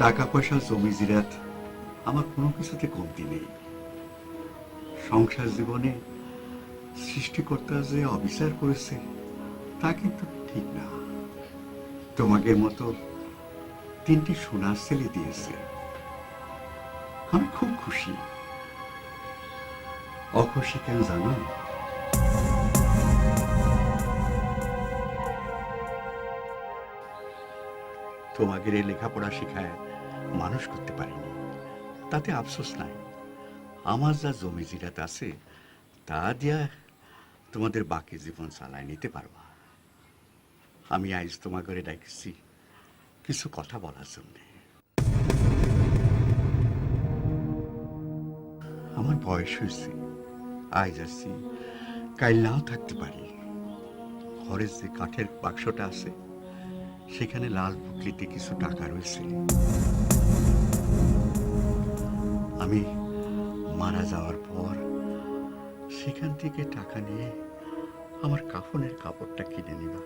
টাকা পয়সা জমি জিরাত আমার কোনো কিছুতে কমতি নেই। সংসার জীবনে সৃষ্টিকর্তা যে অবিচার করেছে তা কিন্তু ঠিক না। তোমাকে মতো 3টি সোনার ছেলে দিয়েছে, আমি খুব খুশি। অখুশি কেন জানো? তোমাকে লেখাপড়া শেখায় মানুষ করতে পারিনি, তাতে আফসোস নাই। আমার যা জমি জিরাত আছে তা দিয়া তোমাদের বাকি জীবন চালায় নিতে পারবা। আমি আজ তোমাকে ডাকছি কিছু কথা বলার জন্য। আমার বয়স হয়েছে, আজ আসছি, কাল নাও থাকতে পারি। ঘরের যে কাঠের বাক্সটা আছে সেখানে লাল পুটলিতে কিছু টাকা রয়েছে। আমি মারা যাওয়ার পর সেখান থেকে টাকা নিয়ে আমার কাফনের কাপড়টা কিনে নিবা।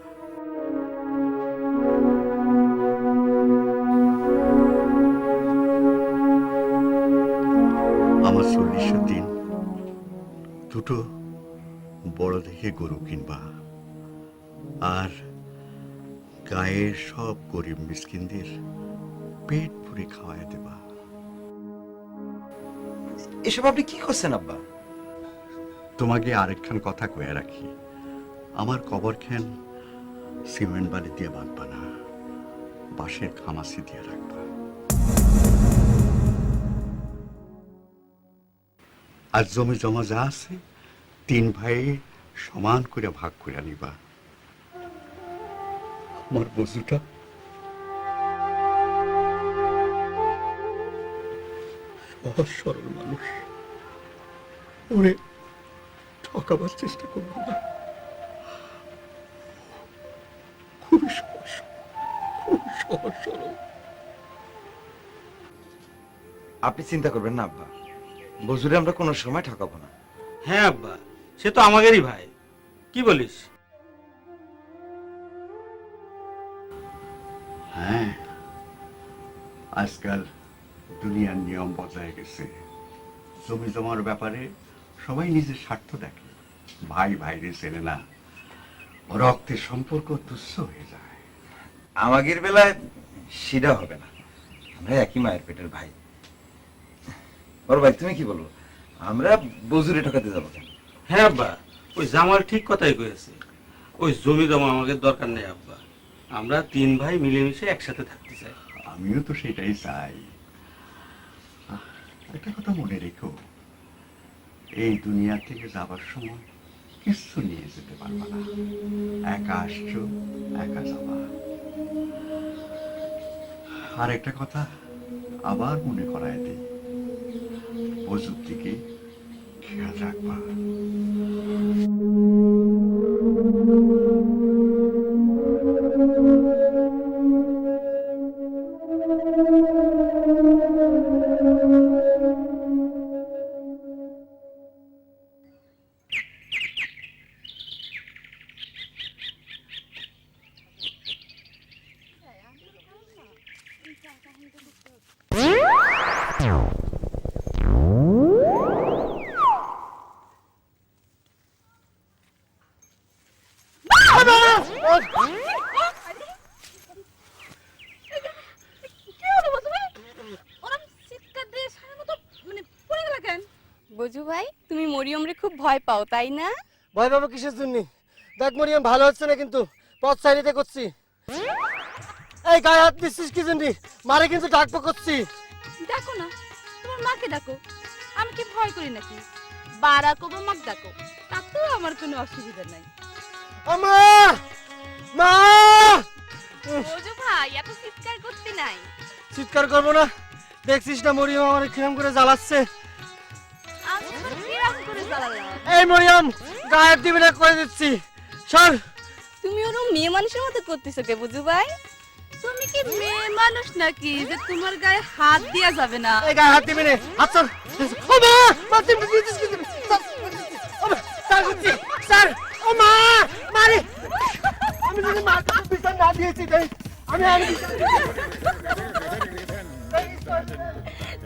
আমার 40 দিন দুটো বড় দেখে গরু কিনবা, আর গায়ের সব গরিব মিসকিনদের পেট পুরে খাওয়াই দেবা। এসব আপনি কি করছেন আব্বা? তোমাকে আরেকখান কথা কয়ে রাখি, আমার কবরখান সিমেন্ট বালি দিয়ে বাঁধবা না, বাঁশের খামাসি দিয়ে রাখবা। আর জমি জমা যা আছে 3 ভাই সমান করে ভাগ করে নিবা। আমার বজুটা সহজ সরল মানুষ, ওরে ঠকাবার চেষ্টা করবো না। খুবই সহজ, খুবই সহজ সরল। আপনি চিন্তা করবেন না আব্বা, বজুরে আমরা কোনো সময় ঠকাবো না। হ্যাঁ আব্বা, সে তো আমাদেরই ভাই, কি বলিস? হ্যাঁ, আজকাল দুনিয়ার নিয়ম বদলায় গেছে। জমি জমার ব্যাপারে সবাই নিজের স্বার্থ দেখে, ভাই ভাইরে চেনে না, রক্তের সম্পর্ক তুচ্ছ হয়ে যায়। আমাদের বেলায় সেটা হবে না, আমরা একই মায়ের পেটের ভাই। বড় ভাই তুমি কি বলো, আমরা বজুরে ঠকাতে যাবো কেন? হ্যাঁ আব্বা, ওই জামাল ঠিক কথাই কয়েছে। ওই জমি জমা আমাদের দরকার নেই আব্বা, আমরা 3 ভাই মিলেমিশে একসাথে থাকতে চাই। আমিও তো সেটাই চাই। একটা কথা মনে রেখো, এই দুনিয়া থেকে যাবার সময় কিছু নিয়ে যেতে পারবা না। একা আসছো, একা যাবা। আর একটা কথা আবার মনে করায় দিই, ওষুধ দিকে খেয়াল রাখবা। বজু ভাই, তুমি মরিয়মরে খুব ভয় পাও তাই না? ভয় পাবো কিসের জন্য? দেখ মরিয়ম, ভালো হচ্ছে না কিন্তু, পথ সাইডে করছি। এই গায়ে হাত দিচ্ছিস কি জন্য? মারে কিন্তু ডাকবো করছি। ডাকো না, তোমার মাকে ডাকো, আমি কি ভয় করি নাকি? বারাক ওবামাকে ডাকো, তাতেও আমার কোনো অসুবিধা নাই। আমা মা! বজু ভাই, এত চিৎকার করতে নাই। চিৎকার করবো না, দেখছিস না মরিয়ম আমার কিরম করে জ্বালাচ্ছে। আমি তো কিরম করে জ্বালালাম? এই মরিয়ম, গায়ে হাত দিবি না করে দিচ্ছি, সর। তুমি ওরম মেয়ে মানুষের মতো করতেছো কে বজু ভাই? তুমি কি মেয়ে মানুষ নাকি যে তোমার গায়ে হাত দেয়া যাবে না? এই গায়ে হাত দিবি না, হাত সর। ও মা! মা তুমি দিচ্ছিস কি তুমি? ও মা, স্যার করছি, স্যার। ও মা! মারে! আমি যদি মাকে বিচার না দিয়েছি, আমি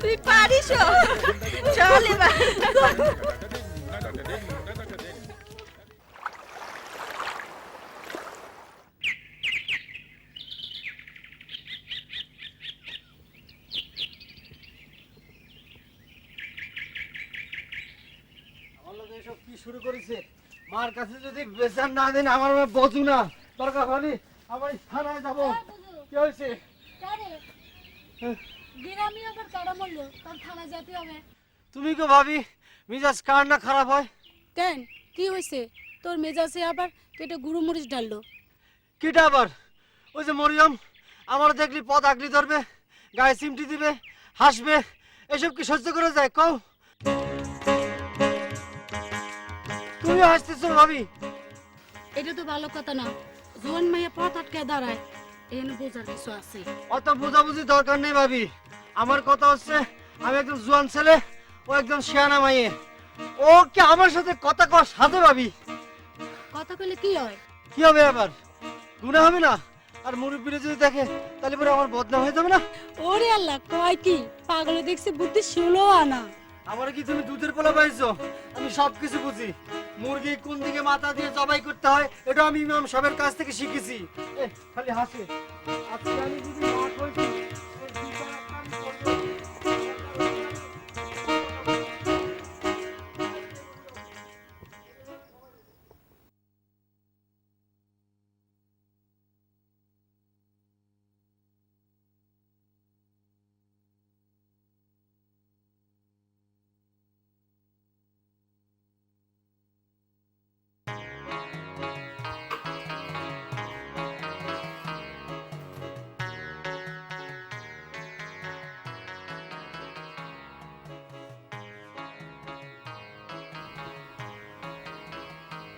তুই পারিস চল এবার আমার লোক এসব কি শুরু করেছে? মার কাছে যদি বেচার না দেন আমার বজু না, দরকার হলে আমার থানায় যাবো। কি হয়েছে? গ্রামে আবার কারা মরলো তার থানা যেতে হবে। তুমি তো ভাবি মিজাজ কার না খারাপ হয়? কেন কি হয়েছে? তোর মেজাজে আবার পেটে গুঁড়ো মরিচ ঢাললো। কিটা আবার? ওই যে মরিয়ম আমার দেখলি পথ আগলি ধরবে, গায়ে চিমটি দিবে, হাসবে, এসব কি সহ্য করে যায় কও? তুমি হাসতেছো ভাবি? এটা তো ভালো কথা না। জোয়ান মাইয়া পথ আটকে দাঁড়ায়, এখানে বোঝার কিছু আছে। অত বোঝাবুঝি দরকার নেই ভাবি। আমার কথা হচ্ছে আমি একজন জোয়ান ছেলে, ও একজন শিয়ানা মাইয়ে। ও কি আমার সাথে কথা কর সাথে ভাবি? কথা কইলে কি হয়? কি হবে আবার? গুনাহ হবে না? আর মুরব্বীরা যদি দেখে তাহলে পরে আমার বদনাম হয়ে যাবে না? ওরে আল্লাহ, কয় কি পাগলে দেখছি বুদ্ধি ষোলো আনা। আমার কি তুমি দুধের পোলা পাইছো? আমি সবকিছু বুঝি। মুরগি কোন দিকে মাথা দিয়ে জবাই করতে হয় এটা আমি ইমাম সাহেবের কাছ থেকে শিখেছি। এ, খালি হাসে। আজকে আমি যদি না কইছি, এর বিচার আমি করবো।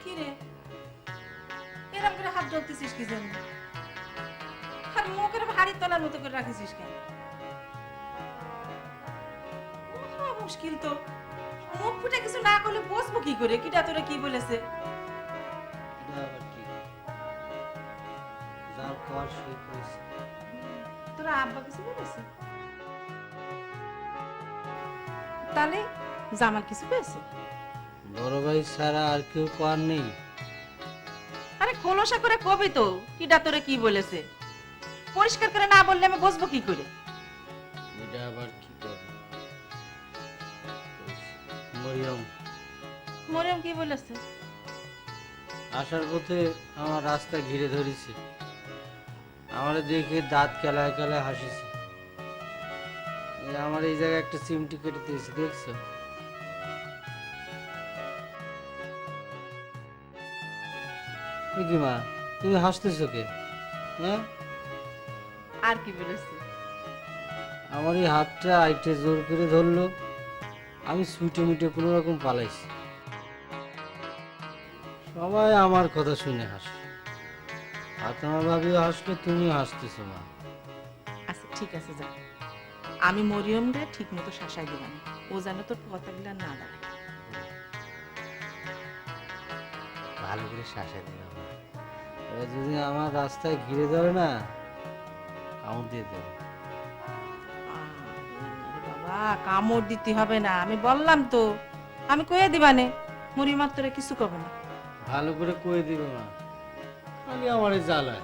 কি রে এরকম করে হাত ধরতেছিস কি জন্য? আর মুখের হাড়ির তলার মতো করে রাখিস কেন? মহা মুশকিল তো। মুখ ফুটে কিছু না করলে বসবো কি করে? কিটা তোরা কি বলেছে? তোরা আব্বা কিছু বলেছে? তাহলে জামাল কিছু পেয়েছে? বড় ভাই ছাড়া আর কেউ পার নেই। আরে খোলসা করে কবি তো কিটা তোরা কি বলেছে? পরিষ্কার করে না বললে আমি বসবো কি করে? এটা আবার কি করবে? মরিয়ম মরিয়ম কি বলেছে? আসার পথে আমার রাস্তা ঘিরে ধরেছে, আমার দেখে দাঁত কেলায় কেলায় হাসিছে। আমার এই জায়গায় একটা চিমটি কেটে দিয়েছে, দেখছো? কি মা তুমি হাসতেছো কে? হ্যাঁ, আর কি বলেছে? আমার এই হাতটা আইটে জোর করে ধরলো, আমি সুইটে মিটে কোনো রকম পালাইছি। সবাই আমার কথা শুনে হাসে, ফাতেমা ভাবিও হাসলো, তুমিও হাসতেছো মা। আচ্ছা ঠিক আছে যা, আমি মরিয়ম রে ঠিক মতো শাসাই দিলাম, ও যেন তোর কথাগুলো না দাঁড়ায়। ভালো করে শাসাই দিলাম। এবার যদি আমার রাস্তায় ঘিরে ধরে না, কামড় দিয়ে দেবো। বাবা কামড় দিতে হবে না, আমি বললাম তো, আমি কয়ে দিবানে মরিয়ম আর তোরে কিছু কবে না। ভালো করে কয়ে দিবে মা, খালি আমার জ্বালায়,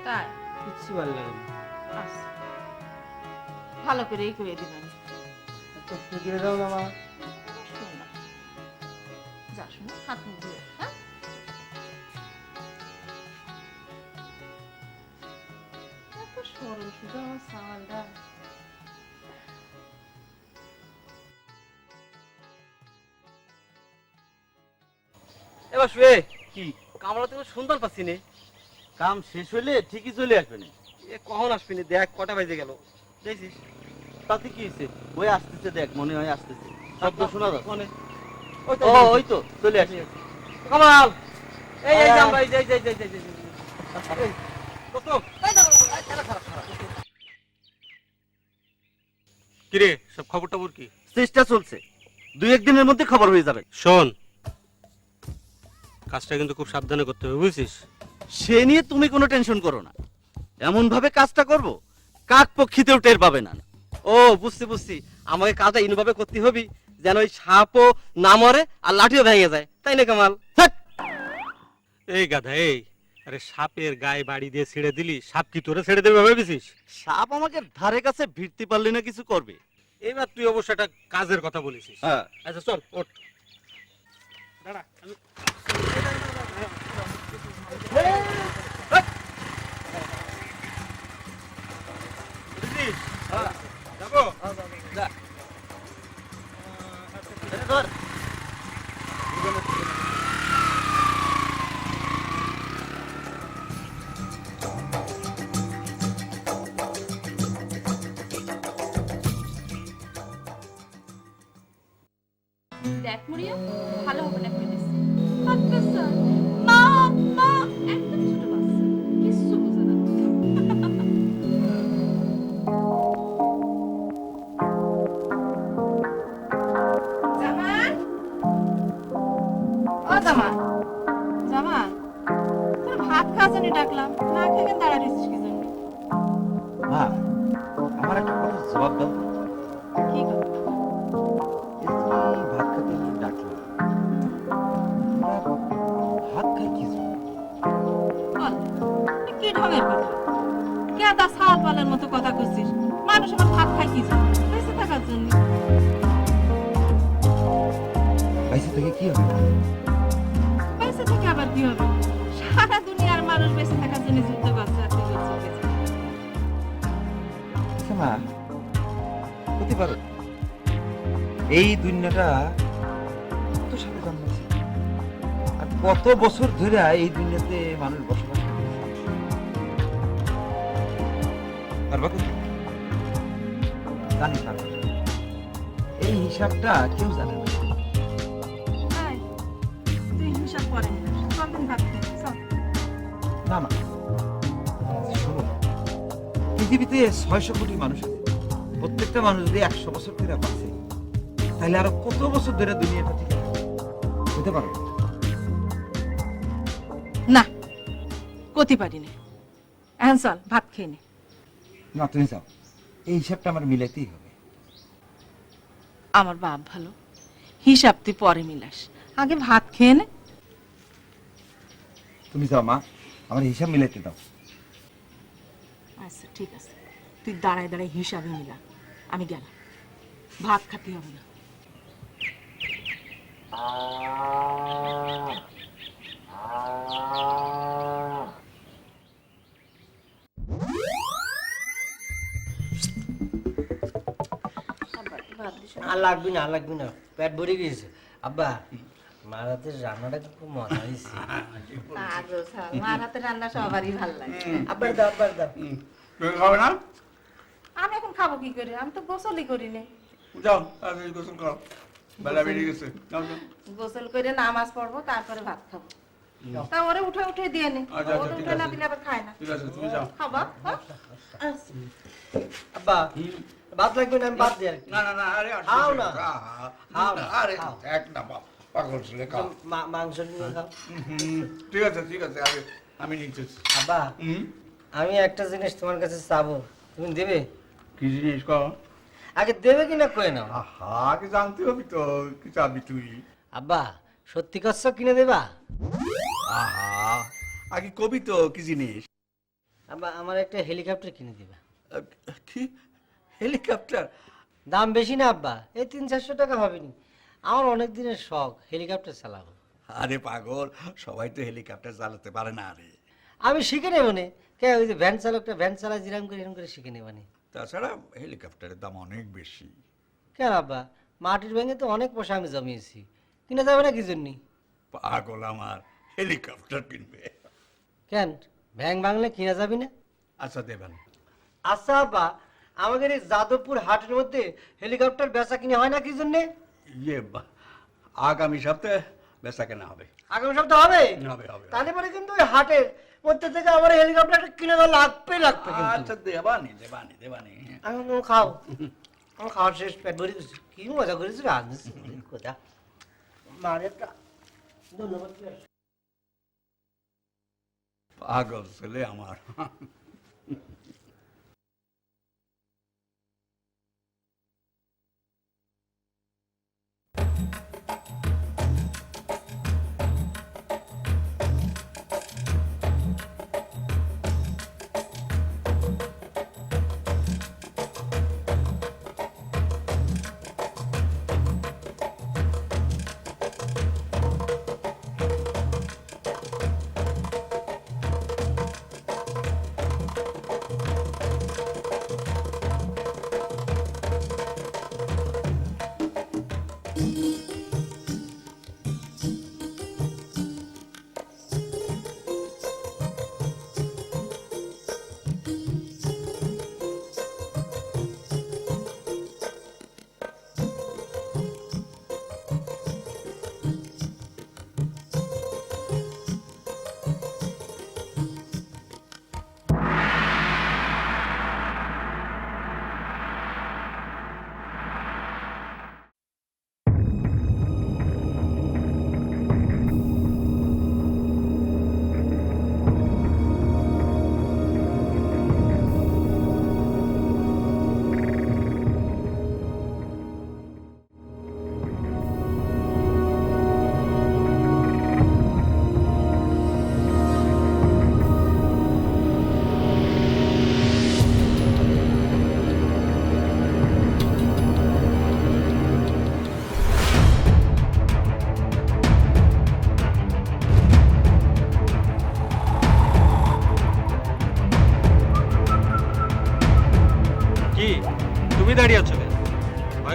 তাই কিচ্ছু ভালো লাগে না। আচ্ছা ভালো করেই কয়ে দিবানে। তো ফুটিয়ে দাও না মা। শোন না, যা শোনো হাত মুখ ধুয়ে, হ্যাঁ? এত সরল শুধু আমার সাওয়ালটা। এবার শুয়ে কি কামড়া তো সুন্দর পাচ্ছি নে। কাম শেষ হইলে ঠিকই চলে আসবে না। এ কখন আসবি না? দেখ কটা বাজে গেল দেখছিস? তাতে কি হয়েছে? ওই আসতেছে, দেখ মনে হয় আসতেছে, শব্দ শোনা যাচ্ছে। ও ওই তো চলে আসি। কামাল এই এই যাম ভাই, যাই যাই যাই যাই যাই। কিরে সব খবর টবর কি? চেষ্টা চলছে, 2-1 দিনের মধ্যে খবর হয়ে যাবে। শোন, কাজটা কিন্তু খুব সাবধানে করতে হবে, বুঝছিস? সে নিয়ে তুমি কোনো টেনশন করো না, এমন ভাবে কাজটা করব কাক পক্ষীতেও টের পাবে না। ও বুঝছি বুঝছি, আমাকে কাজটা ইনভাবে করতে হবে যেন ওই সাপও না মরে আর লাঠিও ভেঙে যায়, তাই না কামাল? ধ্যাৎ। এই গাধা এই, আরে সাপের গায়ে বাড়ি দিয়ে ছেড়ে দিলি, সাপ কি তোরে ছেড়ে দেবে ভেবেছিস? সাপ আমাকে ধারে কাছে ভিড়তে পারলে না কিছু করবে। এবার তুই অবশ্য একটা কাজের কথা বলেছিস। হ্যাঁ। আচ্ছা চল ওঠ। দাঁড়া, আমি বুঝলিস? যাবো? ধর। দেখ মরিয়া, ভালো হবে না প্লিজ। আচ্ছা স্যার, মা মা একদম ছোট বাচ্চা, কিচ্ছু বোঝে না। জামান, ও জামান, জামান, তোর ভাত খাওয়ার জন্য ডাকলাম, না খেয়ে কেন দাঁড়া রয়েছিস কি জন্য? মা, আমার একটা কথা জবাব দাও তো। কি করবি? এই যে তুমি ভাত খেতে আমাকে ডাকলে, আমরা ভাত খাই কি জন্য? বল, এ কি ঢঙের কথা? কেদা ছাল পালের মতো কথা করছিস? মানুষ আমার ভাত খায় কি জন্য? বেঁচে থাকার জন্য। বাইসে থেকে কি হবে? বেঁচে থেকে আবার কি হবে? সারা দুনিয়ার মানুষ বেঁচে থাকার জন্য যুদ্ধ করছে আর তুই করছিস কি জন্য? আচ্ছা মা, হতে পারো এই দুনিয়াটা কত সালে জন্মেছে আর কত বছর ধরে এই দুনিয়াতে মানুষ বসবাস করতেছে। পারবা তো? জানি পারবা। এই হিসাবটা কেউ জানে না। আয়, তুই হিসাব করে নিস। চল দিন ভাত খেয়ে, চল। না না, শোনো, পৃথিবীতে 600 কোটি মানুষ আছে। প্রত্যেকটা মানুষ যদি 100 বছর ধরে বাঁচে, তাহলে আরো কত বছর ধরে দুনিয়াটা ঠিক আছে হতে পারো? না, করতে পারি না। এখন চল ভাত খেয়ে নে। না তুমি যাও, এই হিসাবটা আমার মিলাইতেই হবে। আমার বাপ ভালো, হিসাব তুই পরে মিলাস, আগে ভাত খেয়ে নে। তুমি যাও মা, আমার হিসাব মিলাইতে দাও। আচ্ছা ঠিক আছে, তুই দাঁড়ায় দাঁড়ায় হিসাবে মিলা, আমি গেলাম। ভাত খাতে হবে না। আর লাগবি না, আর লাগবি না, পেট ভরে গিয়েছে। আব্বা, মার হাতের রান্নাটা খুব মজা হয়েছে। মার হাতে রান্না সবারই ভালো লাগে। আব্বার দাও, আব্বার দাও। তুমি খাবে না? আমি এখন খাবো কি করে? আমি তো গোসলই করি না। যাও তাড়াতাড়ি গোসল করো, বেলা বেরিয়ে গেছে। যাও, যাও। গোসল করে নামাজ পড়বো, তারপরে ভাত খাবো। তা ওরে উঠে উঠে দিয়ে নে, আচ্ছা, ওরে ঠিক উঠে না আছে। দিলে আবার খায় না। ঠিক আছে, তুমি যাও। খাবা? হ্যাঁ? আচ্ছা। আব্বা, ভাত লাগবে না, আমি ভাত দিই আর কি। না না না, আরে খাও না। খাও খাও, আরে খাও। এক না পাগল ছেলে, খাও। মাংস নিয়ে খাও। ঠিক আছে ঠিক আছে, আমি নিচ্ছি। আব্বা, আমি একটা জিনিস তোমার কাছে চাবো, তুমি দেবে? কি জিনিস কর? আগে দেবে কিনা কয়ে নাও। আহা, আগে জানতে হবে তো কি চাবি তুই। আব্বা, সত্যি কথা কিনে দেবা? আহা, আগে কবি তো কি জিনিস। আব্বা, আমার একটা হেলিকপ্টার কিনে দিবা। কি হেলিকপ্টার? দাম বেশি না আব্বা, এই 300-400 টাকা হবেনি। আমার অনেক দিনের শখ হেলিকপ্টার চালাবো। আরে পাগল, সবাই তো হেলিকপ্টার চালাতে পারে না। আরে আমি শিখে নেবো নে। কে ওই যে ভ্যান চালকটা ভ্যান চালায় যেরকম করে এরকম করে শিখে নেবানি। তাছাড়া হেলিকপ্টারের দাম অনেক বেশি। কেন আব্বা, মাটির ব্যাঙে তো অনেক পয়সা আমি জমিয়েছি, কিনে যাবে না কি জন্যি? পাগল আমার হেলিকপ্টার কিনবে। কেন, ব্যাং বাংলে কিনা যাবি না? আচ্ছা দেবেন। আচ্ছা আব্বা, আমাদের এই যাদবপুর হাটের মধ্যে হেলিকপ্টার বেচা কিনে হয় না কি জন্যে? আগামী সপ্তাহে বেচা কেনা হবে। আগামী সপ্তাহ হবে? হবে হবে। তাহলে পরে কিন্তু ওই হাটের মধ্যে থেকে আমার হেলিকপ্টারটা কিনে দেওয়া লাগবে কিন্তু। আচ্ছা দেবানি দেবানি দেবানি। আমি খাও, আমার খাওয়ার শেষ, পেট ভরে গেছে। কি মজা করেছি রাজনীতি কোথা মার একটা ধন্যবাদ। পাগল ছেলে আমার।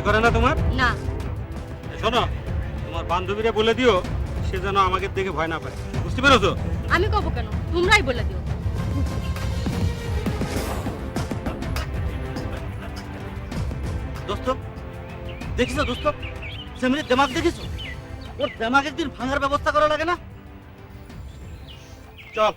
করে না তোমার? না শোনো, তোমার বান্ধবীরা বলে দিও সে যেন আমাকে দেখে ভয় না পায়, বুঝতে পেরেছো? আমি কব কেন, তোমরাই বলে দিও। দোস্ত দেখিস দোস্ত, সেমিনের দেমাগ দেখিস? ওর দেমাগ একদিন ভাঙার ব্যবস্থা করা লাগে না? চল।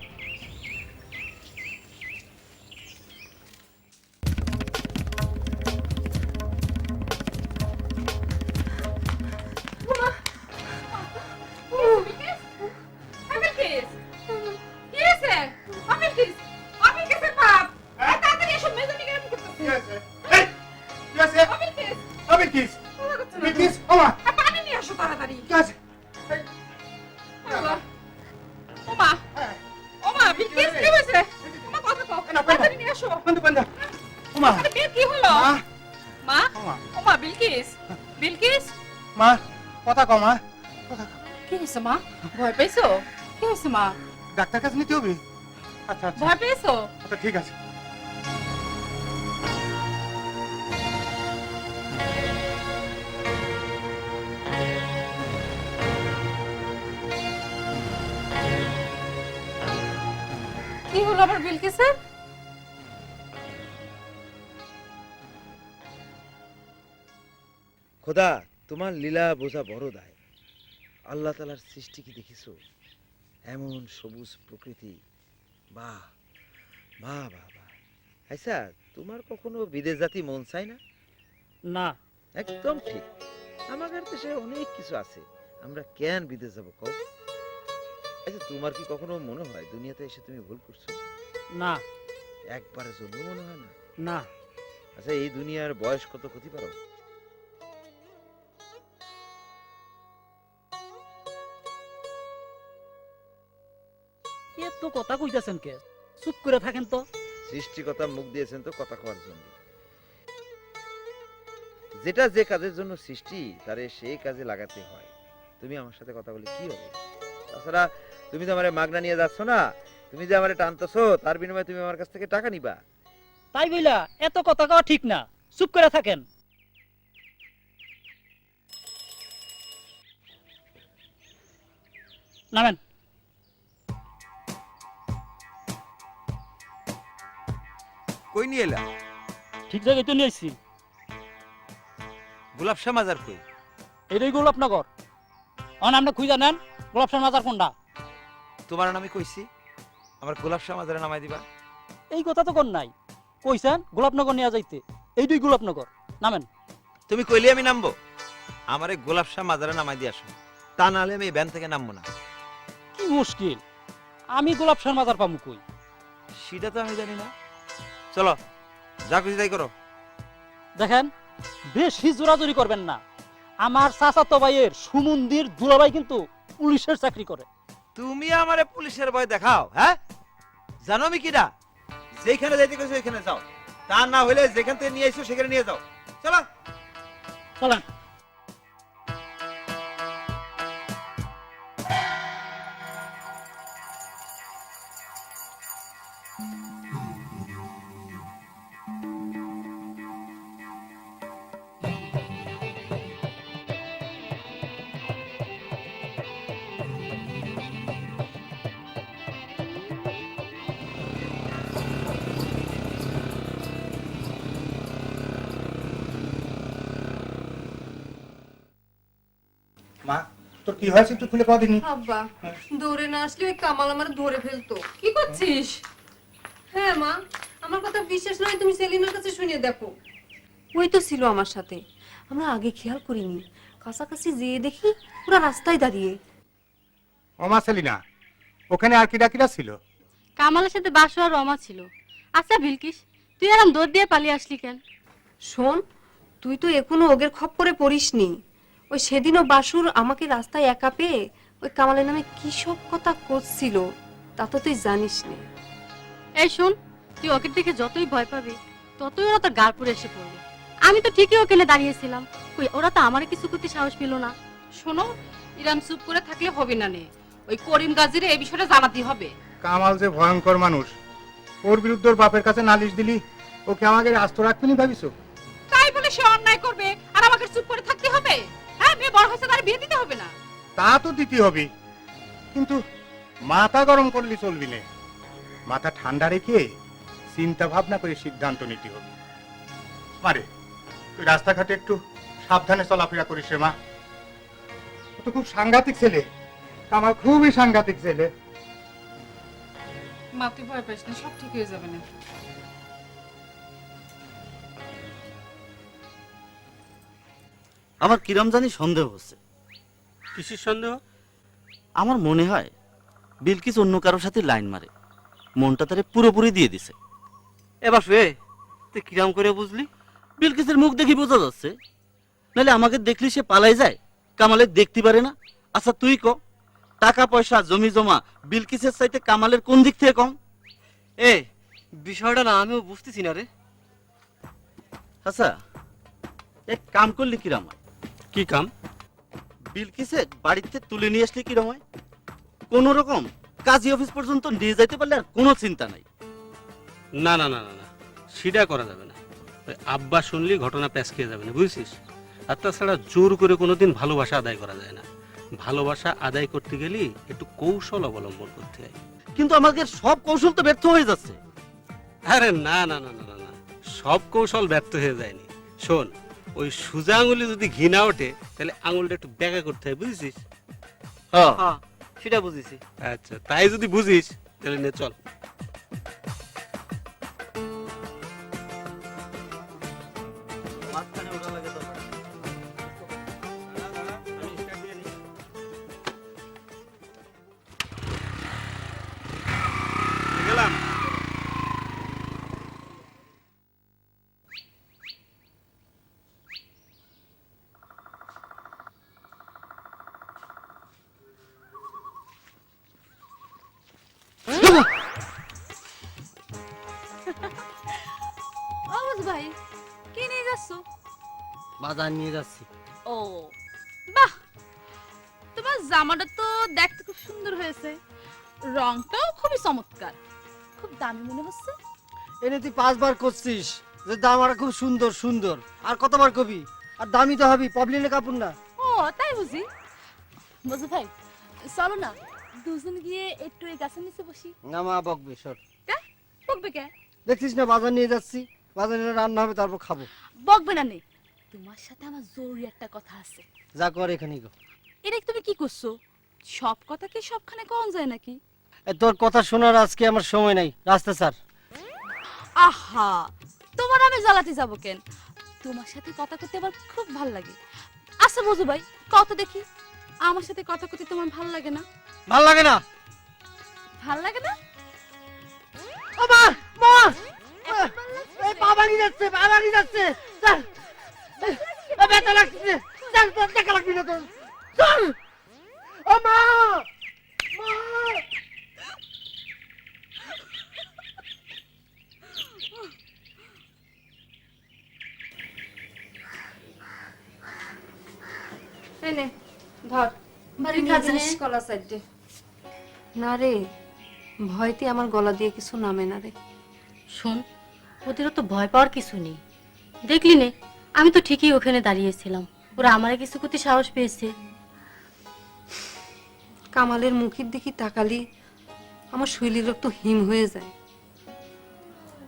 মা কথা কও মা। কি হয়েছে মা? ভয় পেয়েছো? কি হয়েছে মা? ডাক্তার কাছে নিতে হবে? আচ্ছা আচ্ছা ভয় পেয়েছো? আচ্ছা ঠিক আছে। কি হলো আবার বিলকিসের? খোদা, তোমার লীলা বোঝা বড় দায়। আল্লাহ তাআলার সৃষ্টি কি দেখিছো? এমন সবুজ প্রকৃতি, বাহ বাহ বাহ বাহ। আচ্ছা, তোমার কখনো বিদেশ জাতি মন চায় না? না। একদম ঠিক। আমাদের দেশে অনেক কিছু আছে, আমরা কেন বিদেশ যাব কও? আচ্ছা, তোমার কি কখনো মনে হয় দুনিয়াতে এসে তুমি ভুল করছো? না। একবারের জন্য মনে হয় না? না। আচ্ছা, এই দুনিয়ার বয়স কত ক্ষতি পারো? এত কথা কইতাছেন কে? চুপ করে থাকেন তো। সৃষ্টিকর্তা মুখ দিয়েছেন তো কথা কওয়ার জন্য। যেটা যে কাজের জন্য সৃষ্টি তারে সেই কাজে লাগাতে হয়। তুমি আমার সাথে কথা বলে কি হবে? তাছাড়া তুমি তো আমারে মাগনা নিয়ে যাচ্ছ না, তুমি যে আমারে টানতেছো তার বিনিময়ে তুমি আমার কাছ থেকে টাকা নিবা। তাই বইলা এত কথা কওয়া ঠিক না, চুপ করে থাকেন। নামেন। কই নিয়ে এলা? ঠিক জায়গায় তো নিয়ে আসছি। গোলাপ শাহ মাজার কই? এটাই গোলাপনগর। আমরা খুঁজা নেন গোলাপ শাহ মাজার কোনটা। তোমার নামে কইছি, আমার গোলাপ শাহ মাজারে নামাই দিবা। এই কথা তো কোন নাই, কইছেন গোলাপনগর নিয়ে যাইতে। এইটাই গোলাপনগর, নামেন। তুমি কইলে আমি নামবো? আমারে গোলাপ শাহ মাজারে নামাই দিয়ে আসো, তা নাহলে আমি এই ভ্যান থেকে নামবো না। কি মুশকিল, আমি গোলাপ শাহ মাজার পামু কই? সেটা তো আমি জানি না। চলো, যা খুশি তাই করো। দেখেন, বেশি জোরাজুরি করবেন না। আমার চাচাতো ভাইয়ের সুমন্দির দুলাভাই কিন্তু পুলিশের চাকরি করে। তুমি আমারে পুলিশের ভয় দেখাও? হ্যাঁ, জানো আমি কিনা? যেখানে যাইতে কইছো ওইখানে যাও, তা না হইলে যেখান থেকে নিয়ে আইছো সেখানে নিয়ে যাও। চলো চলেন। মা তোর কি হয়েছে একটু খুলে কদিন? আব্বা দৌড়ে না আসলে ওই কামাল আমার ধরে ফেলতো। কি করছিস? হ্যাঁ মা, আমার কথা বিশ্বাস নয় তুমি সেলিমের কাছে শুনিয়ে দেখো। ওই তো ছিল আমার সাথে, আমরা আগে খেয়াল করিনি, কাছাকাছি যেয়ে দেখি পুরো রাস্তায় দাঁড়িয়ে। ও মা সেলিনা, ওখানে আর কিরা কিরা ছিল? কামালের সাথে বাসু আর রমা ছিল। আচ্ছা বিলকিস, তুই এরম দৌড় দিয়ে পালিয়ে আসলি কেন? শোন, তুই তো এখনো ওগের খপ্পরে পড়িসনি। ওই সেদিনও বাসুর আমাকে রাস্তায় একা পেয়ে ওই কামালের নামে কি সব কথা করছিল, তা তো তুই জানিস না। এই শোন, তুই ওকে দেখে যতই ভয় পাবি ততই ওরা তোর গালপুরে এসে পড়বে। আমি তো ঠিকই ওখানে দাঁড়িয়েছিলাম, কই ওরা তো আমার কিছু করতে সাহস পেল না। শোনো, ইরাম চুপ করে থাকলে হবে না নে, ওই করিম গাজীরে এই বিষয়টা জানাতে হবে। কামাল যে ভয়ঙ্কর মানুষ, ওর বিরুদ্ধে ওর বাপের কাছে নালিশ দিলি ওকে আমাকে আস্ত রাখবি নি ভাবিস? তাই বলে সে অন্যায় করবে আর আমাকে আমাকে চুপ করে থাকতে হবে? হ্যাঁ, মেয়ে বড় হয়েছে, তার বিয়ে দিতে হবে না? তা তো দিতে হবে, কিন্তু মাথা গরম করলে চলবি না। মাথা ঠান্ডা রেখে চিন্তা ভাবনা করে সিদ্ধান্ত নিতে হবে। মারে, তুই রাস্তাঘাটে একটু সাবধানে চলাফেরা করিস রে মা। ও তো খুব সাংঘাতিক ছেলে, আমার খুবই সাংঘাতিক ছেলে। মা তুই ভয় পাস না, সব ঠিক হয়ে যাবে না। আমার কিরম জানি সন্দেহ হচ্ছে। কিসের সন্দেহ? আমার মনে হয় বিলকিস অন্য কারোর সাথে লাইন মারে, মনটা তারে পুরোপুরি দিয়ে দিছে। এবার শুয়ে তুই কিরাম করে বুঝলি? বিলকিসের মুখ দেখি বোঝা যাচ্ছে, নাহলে আমাকে দেখলি সে পালাই যায়, কামালে দেখতে পারে না। আচ্ছা তুই ক, টাকা পয়সা জমি জমা বিলকিসের চাইতে কামালের কোন দিক থেকে কম? এ বিষয়টা না আমিও বুঝতেছি না রে। আচ্ছা এক কাম করলি কিরাম হয়? কি কাম? বিলকিসে বাড়িতে তুলে নিয়ে আসলে কিরম হয়? কোন রকম কাজী অফিস পর্যন্ত নিয়ে যাইতে পারলে আর কোনো চিন্তা নাই। না না না না না, সেটা করা যাবে না। ওই আব্বা শুনলি ঘটনা পেঁচকে যাবে না, বুঝছিস? আর তাছাড়া জোর করে কোনোদিন ভালোবাসা আদায় করা যায় না। ভালোবাসা আদায় করতে গেলে একটু কৌশল অবলম্বন করতে হয়। কিন্তু আমাদের সব কৌশল তো ব্যর্থ হয়ে যাচ্ছে। আরে না না না না না না, সব কৌশল ব্যর্থ হয়ে যায়নি। শোন, ওই সোজা আঙুলে যদি ঘি না ওঠে তাহলে আঙুলটা একটু ব্যাকা করতে হয়, বুঝেছিস? হ্যাঁ, হ্যাঁ সেটা বুঝেছি। আচ্ছা, তাই যদি বুঝিস তাহলে নে চল। মাঝখানে ওঠা লাগে তো। গেলাম। আওয়াজ ভাই, কি নিয়ে যাচ্ছ? বাজার নিয়ে যাচ্ছি। ও বাহ, তোমার জামাটা তো দেখতে খুব সুন্দর হয়েছে, রংটাও খুবই চমৎকার, খুব দামি মনে হচ্ছে। এনে তুই 5 বার করছিস যে দামাটা খুব সুন্দর সুন্দর, আর কতবার কবি? আর দামি তো হবি, পবলিনের কাপড় না। ও তাই বুঝি। বুঝু ভাই, চলো না দুজন গিয়ে একটু এই গাছের নিচে বসি। না মা, বকবে সর। কে বকবে? কে দেখছিস না বাজার নিয়ে যাচ্ছি, বাজারে রান্না হবে তারপর খাবো। বকবে না নেই, তোমার সাথে আমার জরুরি একটা কথা আছে। যা কর এখানেই গো। এটা তুমি কি করছো? সব কথা কি সবখানে কম যায় নাকি? তোর কথা শোনার আজকে আমার সময় নাই, রাস্তা স্যার। আহা, তোমার আমি জ্বালাতে যাবো কেন? তোমার সাথে কথা করতে আমার খুব ভাল লাগে। আচ্ছা বুঝু ভাই, কত দেখি আমার সাথে কথা করতে তোমার ভাল লাগে না? ভাল লাগে না? ভাল লাগে না? মা মা, এই বাবানি যাচ্ছে, বাবানি যাচ্ছে। চল, ব্যথা লাগছে, চল চল, টাকা লাগবে না তোর, চল। ও মা, মা। এই নে ধর, বাড়ির নিয়ে কাজ যাস নেই? কলা সাইডে। না রে, ভয়তে আমার গলা দিয়ে কিছু নামে না রে। শোন, ওদেরও তো ভয় পাওয়ার কিছু নেই, দেখলি নে আমি তো ঠিকই ওখানে দাঁড়িয়েছিলাম, ওরা আমারে কিছু করতে সাহস পেয়েছে। কামালের মুখের দিকে তাকালি আমার শরীরের রক্ত হিম হয়ে যায়।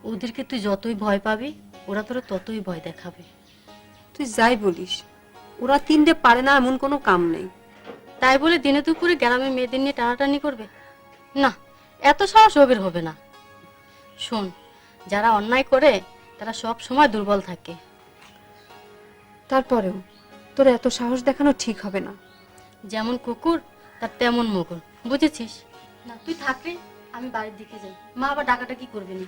ওদেরকে তুই যতই ভয় পাবি ওরা তোরা ততই ভয় দেখাবে। তুই যাই বলিস, ওরা 3টে পারে না এমন কোনো কাম নেই। তাই বলে দিনে দুপুরে গ্রামে মেয়েদের নিয়ে টানাটানি করবে? না, এত সাহস ওদের হবে না। শোন, যারা অন্যায় করে তারা সব সময় দুর্বল থাকে। তারপরেও তোর এত সাহস দেখানো ঠিক হবে না। যেমন কুকুর তার তেমন মুগুর, বুঝেছিস? না তুই থাকলে আমি বাড়ির দিকে যাই, মা আবার ডাকাটা কি করবে না।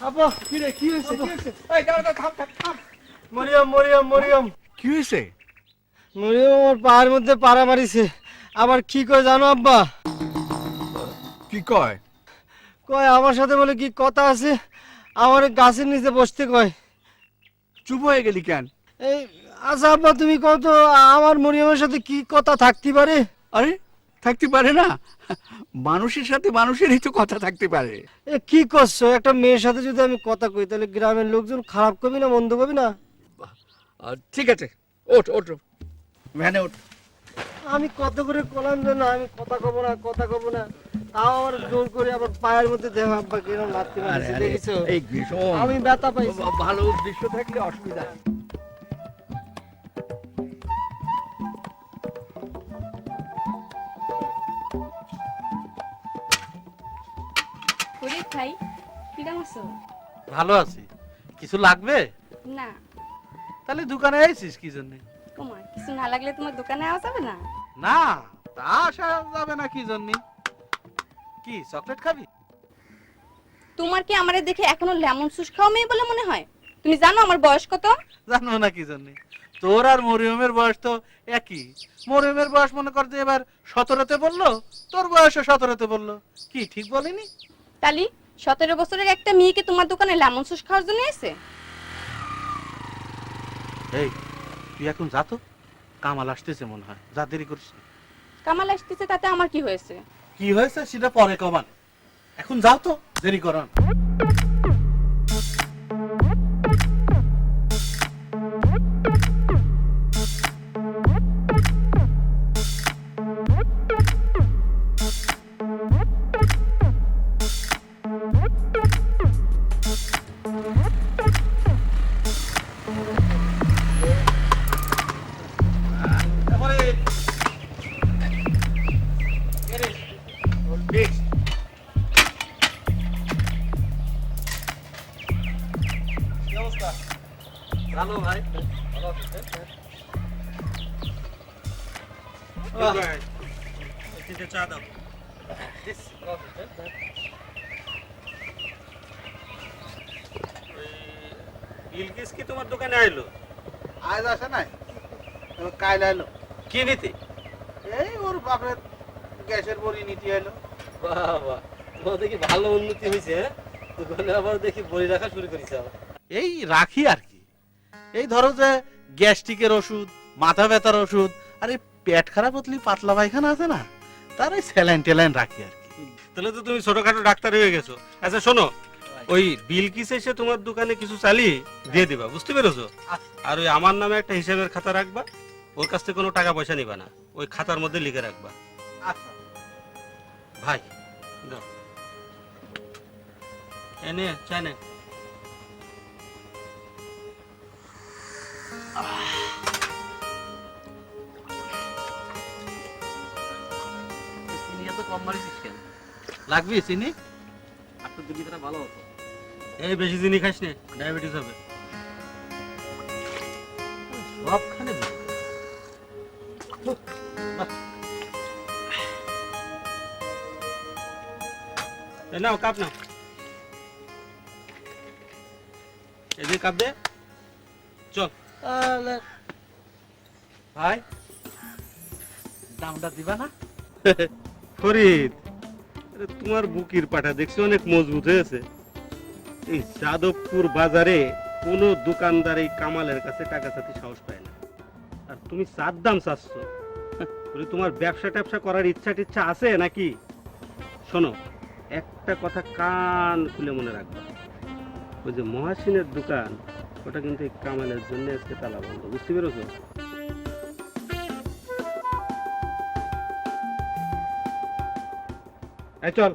আব্বা, কি রে, কি হয়েছে? কি হয়েছে? এই দাঁড়া দাঁড়া, থাম থাম থাম। মরিয়ম মরিয়ম মরিয়ম, কি হয়েছে? মরিয়ম আমার পায়ের মধ্যে পাড়া মারিছে। আবার কি কয় জানো আব্বা? কি কয়? কয় আমার সাথে বলে কি কথা আছে, আমার গাছের নিচে বসতে কয়। চুপ হয়ে গেলি কেন? এই আচ্ছা আব্বা তুমি কত আমার মরিয়মের সাথে কি কথা থাকতে পারে? আরে থাকতে পারে না? মানুষের সাথে মানুষেরই তো কথা থাকতে পারে। এ কি করছো? একটা মেয়ের সাথে যদি আমি কথা কই তাহলে গ্রামের লোকজন খারাপ করবি না, মন্দ করবি না? ঠিক আছে, ওঠ ওঠ ভ্যানে ওঠ। আমি কত করে কলাম যে না আমি কথা কব না, কথা কব না, তাও আমার জোর করে আবার পায়ের মধ্যে দেহ আব্বা কিরম লাগতে পারছে, দেখেছো? এই গ্রীষ্ম আমি ব্যথা পাইছি। ভালো দৃশ্য থাকলে অসুবিধা নেই। ফরিদ ভাই কিরম আছো? ভালো আছি। কিছু লাগবে? না তাহলে দোকানে আইছিস কি জন্য? তোমার কিছু না লাগলে তোমার দোকানে আসা যাবে না? না, তা আসা যাবে না কি জন্য? কি চকলেট খাবি? তোমার কি আমারে দেখে এখনো লেমন জুস খাওয়া মেয়ে বলে মনে হয়? তুমি জানো আমার বয়স কত? জানবো না কি জন্য? তোর আর মরিয়মের বয়স তো একই। মরিয়মের বয়স মনে কর যে এবার 17তে বললো, তোর বয়সও 17তে বললো। কি ঠিক বলিনি? তালি 17 বছরের একটা মেয়েকে তোমার দোকানে লেমন জুস খাওয়ার জন্য এসে? এই তুই এখন যা তো, কামাল আসতেছে মনে হয়, যা দেরি করিস না। কামাল আসতেছে তাতে আমার কি হয়েছে? কি হয়েছে সেটা পরে কমান, এখন যাও তো, দেরি করান। ভালো ভাই, ভালো আছিস? চা দাও। বিলকিস কি তোমার দোকানে আইলো? আজ আসে নাই, কাল আইলো। কি নিতে? এই ওর বাপের গ্যাসের বড়ি নিতে এলো। বাবা, তোমার দেখি ভালো উন্নতি হয়েছে। দোকানে আবার দেখি বড়ি রাখা শুরু করেছে। এই রাখি আর কি, এই ধরো যে গ্যাস্ট্রিকের ওষুধ, মাথা ব্যথার ওষুধ, আর এই পেট খারাপ হতলি পাতলা পায়খানা আছে না, তার ওই স্যালাইন টেলাইন রাখি আর কি। তাহলে তো তুমি ছোটখাটো ডাক্তার হয়ে গেছো। আচ্ছা শোনো, ওই বিলকিস এসে তোমার দোকানে কিছু চালিয়ে দিয়ে দিবা, বুঝতে পেরেছো? আর ওই আমার নামে একটা হিসাবের খাতা রাখবা, ওর কাছ থেকে কোনো টাকা পয়সা নিবা না, ওই খাতার মধ্যে লিখে রাখবা। আচ্ছা ভাই দাও, এনে চাই না। চিনি এত কম মারিস কেন? লাগবে চিনি? আপনার দুনিয়াটা ভালো হতো। এই বেশি চিনি খাস নে, ডায়াবেটিস হবে। সবখানে নাও কাপ নাও, এদিকে কাপ দে, চল। ভাই দামটা দিবা না? ফরিদ, আরে তোমার বুকির পাটা দেখছি অনেক মজবুত হয়েছে। এই যাদবপুর বাজারে কোনো দোকানদার এই কামালের কাছে টাকা চাইতে সাহস পায় না, আর তুমি চার দাম চাচ্ছ। তোমার ব্যবসা ট্যাবসা করার ইচ্ছা টিচ্ছা আছে নাকি? শোনো, একটা কথা কান খুলে মনে রাখবা, ওই যে মহাসিনের দোকান, ওটা কিন্তু এই কামালের জন্য আজকে তালা বন্ধ, বুঝতে পেরেছো? এই চল।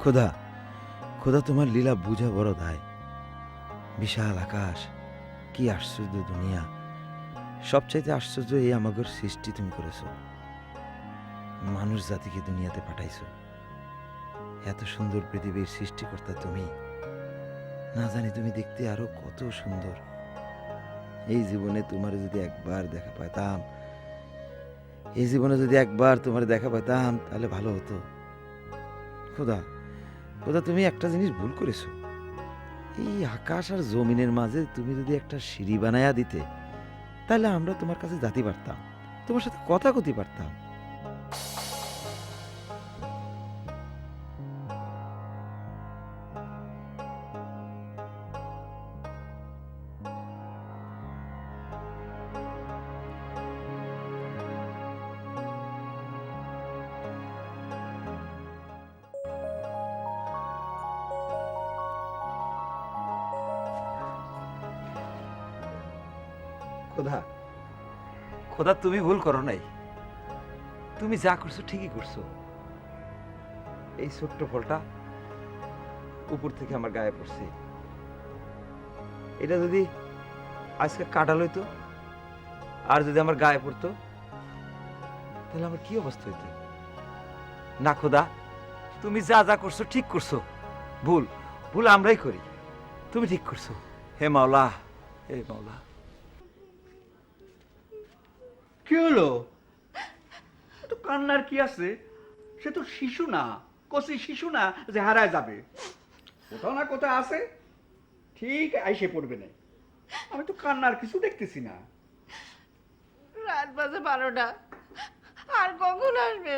খোদা খোদা তোমার লীলা বুঝা বড় দায়। বিশাল আকাশ, কি আশ্চর্য দুনিয়া, সবচাইতে আশ্চর্য এই আমাগর সৃষ্টি তুমি করেছো। মানুষ জাতিকে দুনিয়াতে পাঠাইছো। এত সুন্দর পৃথিবীর সৃষ্টিকর্তা তুমি। না জানি তুমি দেখতে আরো কত সুন্দর। এই জীবনে তোমার যদি একবার দেখা পাইতাম, এই জীবনে যদি একবার তোমার দেখা পাইতাম তাহলে ভালো হতো। খোদা খোদা তুমি একটা জিনিস ভুল করেছো। এই আকাশ আর জমিনের মাঝে তুমি যদি একটা সিঁড়ি বানায়া দিতে, তাহলে আমরা তোমার কাছে যেতে পারতাম, তোমার সাথে কথা কইতে পারতাম। খোদা খোদা তুমি ভুল করো নাই। তুমি যা করছো ঠিকই করছো। এই ছোট্ট ফলটা উপর থেকে আমার গায়ে পড়ছে, এটা যদি আজকে কাটা লইতো আর যদি আমার গায়ে পড়তো তাহলে আমার কি অবস্থা হইতো? না খোদা, তুমি যা যা করছো ঠিক করছো। ভুল ভুল আমরাই করি, তুমি ঠিক করছো। হে মাওলা, হে মাওলা। কি হলো? তো কান্নার কি আছে? সে তো শিশু না, কচি শিশু না যে হারায় যাবে। কোথাও না কোথাও আছে, ঠিক আইসে পড়বে না। আমি তো কান্নার কিছু দেখতেছি না। রাত বাজে 12টা, আর কখন আসবে?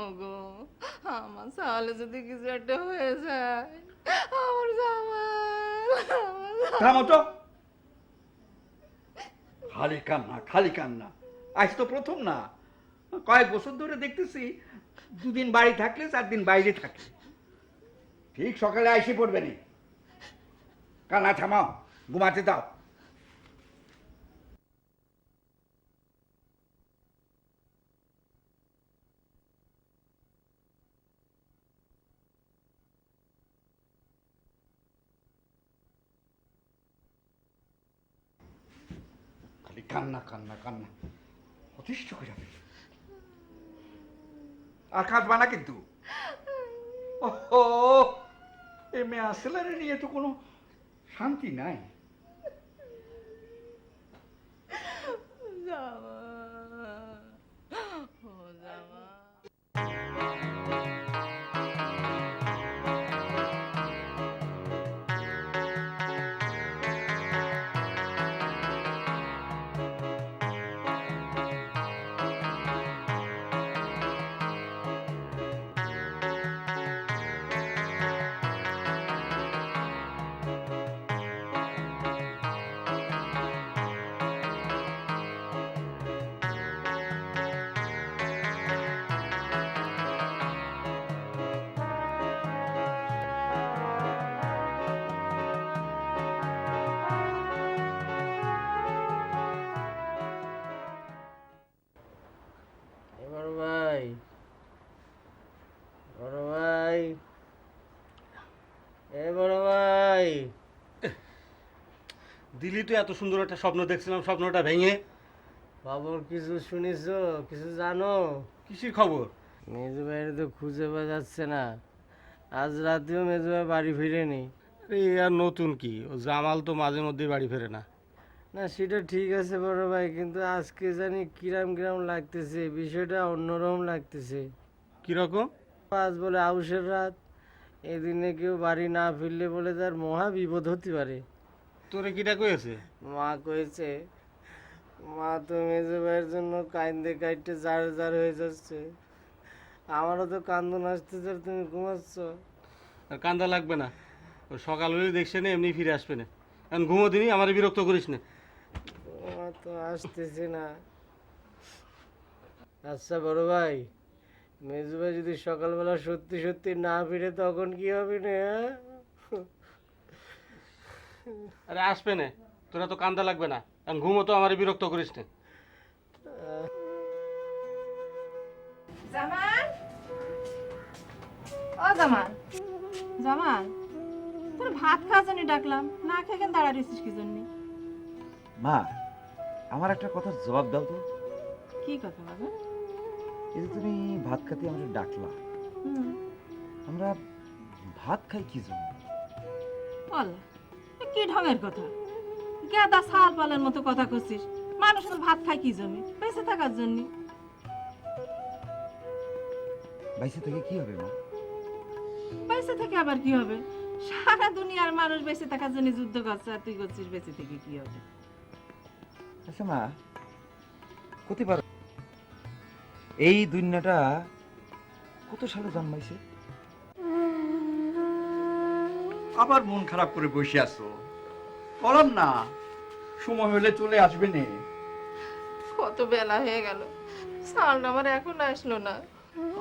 ওগো, আমার সালে যদি কিছু একটা হয়ে যায়, আমার জামাল, থামো তো, খালি কান্না খালি কান্না। আজ তো প্রথম না, কয়েক বছর ধরে দেখতেছি 2 দিন বাড়ি থাকলে 4 দিন বাইরে থাকে। ঠিক সকালে আইসে পড়বে নি। কান্না থামাও, ঘুমাতে দাও। খালি কান্না কান্না কান্না, অতিষ্ঠ করে যাবে। আর কাঁদবা না কিন্তু। ওহো, এই মেয়ে আসলারে নিয়ে তো কোনো শান্তি নাই। বড় ভাই, বড় ভাই, এ বড় ভাই। দিলি তো এত সুন্দর একটা স্বপ্ন দেখছিলাম, স্বপ্নটা ভেঙে। খবর কিছু শুনিছো? কিছু জানো? কিসের খবর? মেজু ভাইয়ের তো খুঁজে পাওয়া যাচ্ছে না। আজ রাতেও মেজু ভাই বাড়ি ফিরেনি। এই আর নতুন কি, ও জামাল তো মাঝে মধ্যে বাড়ি ফেরে না। না সেটা ঠিক আছে বড় ভাই, কিন্তু আজকে জানি কিরাম কিরাম লাগতেছে, বিষয়টা অন্যরকম লাগতেছে। কিরকম? আজ বলে আউশের রাত, এদিনে কেউ বাড়ি না ফিরলে বলে তার মহা বিপদ হতে পারে। তোরে কিটা কয়েছে? মা কয়েছে। মা তো মেজো ভাইয়ের জন্য কান্দে কাইটে জার জার হয়ে যাচ্ছে। আমারও তো কান্দন আসতেছে, আর তুমি ঘুমাচ্ছ। আর কান্দা লাগবে না, ও সকাল হলে দেখছে না এমনি ফিরে আসবে না। এখন ঘুমো দিনই, আমার বিরক্ত করিস না। মা তো আসতেছে না। আচ্ছা বড় ভাই, মেজু ভাই যদি সকালবেলা সত্যি সত্যি না ফিরে তখন কি হবে না? আরে আসবে না, তোরা তো কান্দা লাগবে না। এখন ঘুমো তো, আমার বিরক্ত করিস না। জামাল, ও ও জামাল, জামাল, তোর ভাত খাওয়ার জন্য ডাকলাম, না খেয়ে কেন দাঁড়া রয়েছিস কি জন্য? মা, আমার একটা কথার জবাব দাও তো। কি কথা বাবা? এই যে তুমি ভাত খাতে আমাদের ডাকলা, হুম, আমরা ভাত খাই কি জন্য? বল, এ কি ঢঙের কথা? গেদা ছাল পালের মতো কথা করছিস। মানুষ তো ভাত খায় কি জন্য? বেঁচে থাকার জন্য। বাইসে থেকে কি হবে মা? বেঁচে থেকে আবার কি হবে? সারা দুনিয়ার মানুষ বেঁচে থাকার জন্য যুদ্ধ করছে, আর তুই করছিস বেঁচে থেকে কি হবে? আচ্ছা মা, কত পারো এই দুনিয়াটা কত সালে জন্মাইছে? আবার মন খারাপ করে বসে আছো? বললাম না সময় হলে চলে আসবে নে। কত বেলা হয়ে গেল, সালটা আমার এখন আসলো না।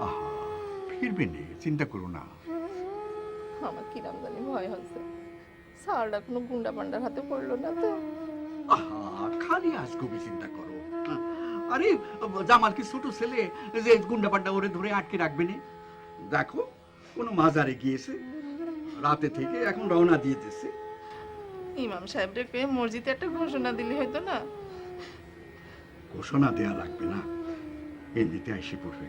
আহা, ফিরবে নে, চিন্তা করো না। আমার কিরাম জানি ভয় হচ্ছে, সালটা কোনো গুন্ডা পান্ডার হাতে পড়লো না তো। আহা, খালি আজগুবি চিন্তা করো। আরে জামাল কি ছোট ছেলে যে গুন্ডা পান্ডা ওরে ধরে আটকে রাখবে না? দেখো কোনো মাজারে গিয়েছে, রাতে থেকে এখন রওনা দিয়েছে। ইমাম সাহেবরে পেয়ে মসজিদে একটা ঘোষণা দিলে হয়তো না? ঘোষণা দেয়া লাগবে না, এমনিতে এসে পড়বে।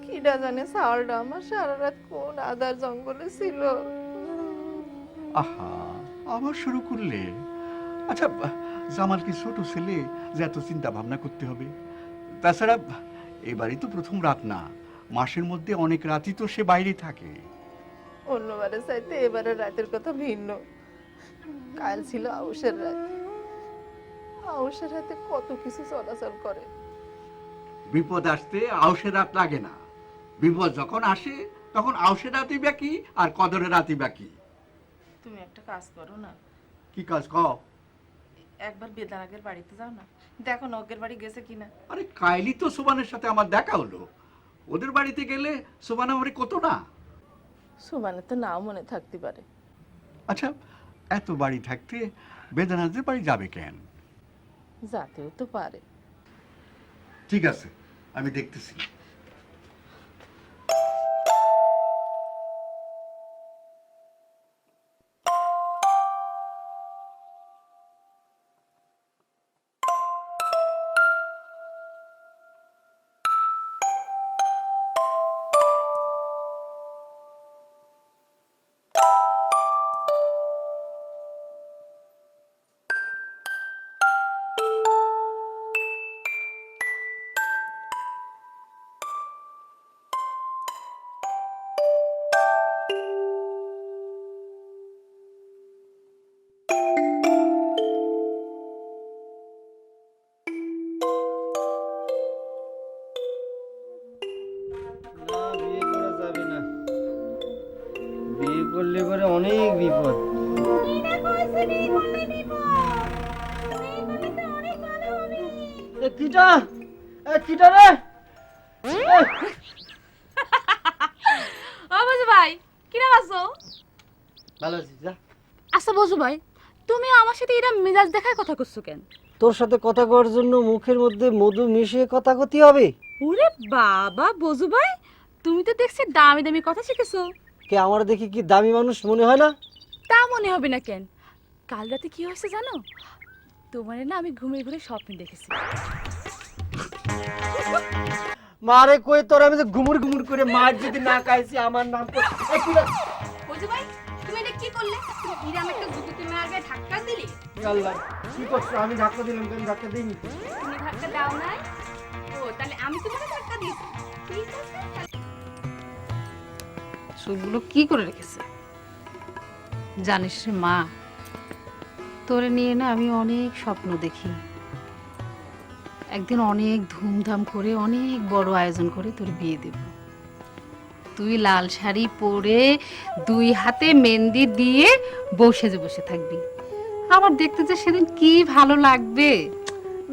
কিডা জানে সালটা আমার সারা রাত কোন আদার জঙ্গলে ছিল। আহা, আবার শুরু করলে? আচ্ছা, জামাল কি ছোট ছেলে যে এত চিন্তা ভাবনা করতে হবে? তাছাড়া এবারই তো প্রথম রাত না, মাসের মধ্যে অনেক রাতই তো সে বাইরে থাকে। অন্যবারের চাইতে এবারে রাতের কথা ভিন্ন। কাল ছিল আউশের রাত, আউশের রাতে কত কিছু চলাচল করে। বিপদ আসতে আউশের রাত লাগে না, বিপদ যখন আসে তখন আউশের রাতই বাকি আর কদরের রাতই বাকি। তুমি একটা কাজ করো না, কি কাজ কও? একবার বেদানাগের বাড়িতে যাও না, দেখো নগের বাড়ি গেছে কিনা। আরে কাইলি তো সোবানের সাথে আমার দেখা হলো, ওদের বাড়িতে গেলে সোবান আমারে কত না। সুমানে তো নাও মনে থাকতে পারে। আচ্ছা, এত বাড়ি থাকতে বেদানাদের বাড়ি যাবে কেন? যাতেও তো পারে। ঠিক আছে, আমি দেখতেছি। না, বিয়ে করা যাবে না। বিয়ে করলে পরে অনেক বিপদ। কিটা কিটা রে? ও বজু ভাই, কিরাম আছো? ভালো আছিস? যা, আচ্ছা বজু ভাই, তুমি আমার সাথে এরা মেজাজ দেখার কথা করছো কেন? তোর সাথে কথা কওয়ার জন্য মুখের মধ্যে মধু মিশিয়ে কথা কতি হবে? ওরে বাবা বজু ভাই, তুমি তো দেখছি দামি দামি কথা শিখেছো। কে আমার দেখি কি দামি মানুষ মনে হয় না? তা মনে হবে না কেন? কাল রাতে কি হয়েছে জানো? তোমার না আমি ঘুমিয়ে ঘুরে স্বপ্ন দেখেছি। মারে কই তোর আমি যে ঘুমুর ঘুমুর করে মার যদি না খাইছি আমার নাম তো বজু ভাই, তুমি এটা কি করলে? তুমি ইরাম একটা জুতোতে মেরে গায়ে ধাক্কা দিলে। আল্লাহ, কি করছো? আমি ধাক্কা দিলাম, তুমি ধাক্কা দিইনি। তুমি ধাক্কা দাও নাই? ও তাহলে আমি তোমাকে ধাক্কা দিয়েছি। ঠিক আছে। চুলগুলো কি করে রেখেছে জানিস রে মা, তোরে নিয়ে না আমি অনেক স্বপ্ন দেখি। একদিন অনেক ধুমধাম করে অনেক বড় আয়োজন করে তোর বিয়ে দেব। তুই লাল শাড়ি পরে দুই হাতে মেহেন্দি দিয়ে বউ সেজে বসে থাকবি। আমার দেখতে যে সেদিন কি ভালো লাগবে।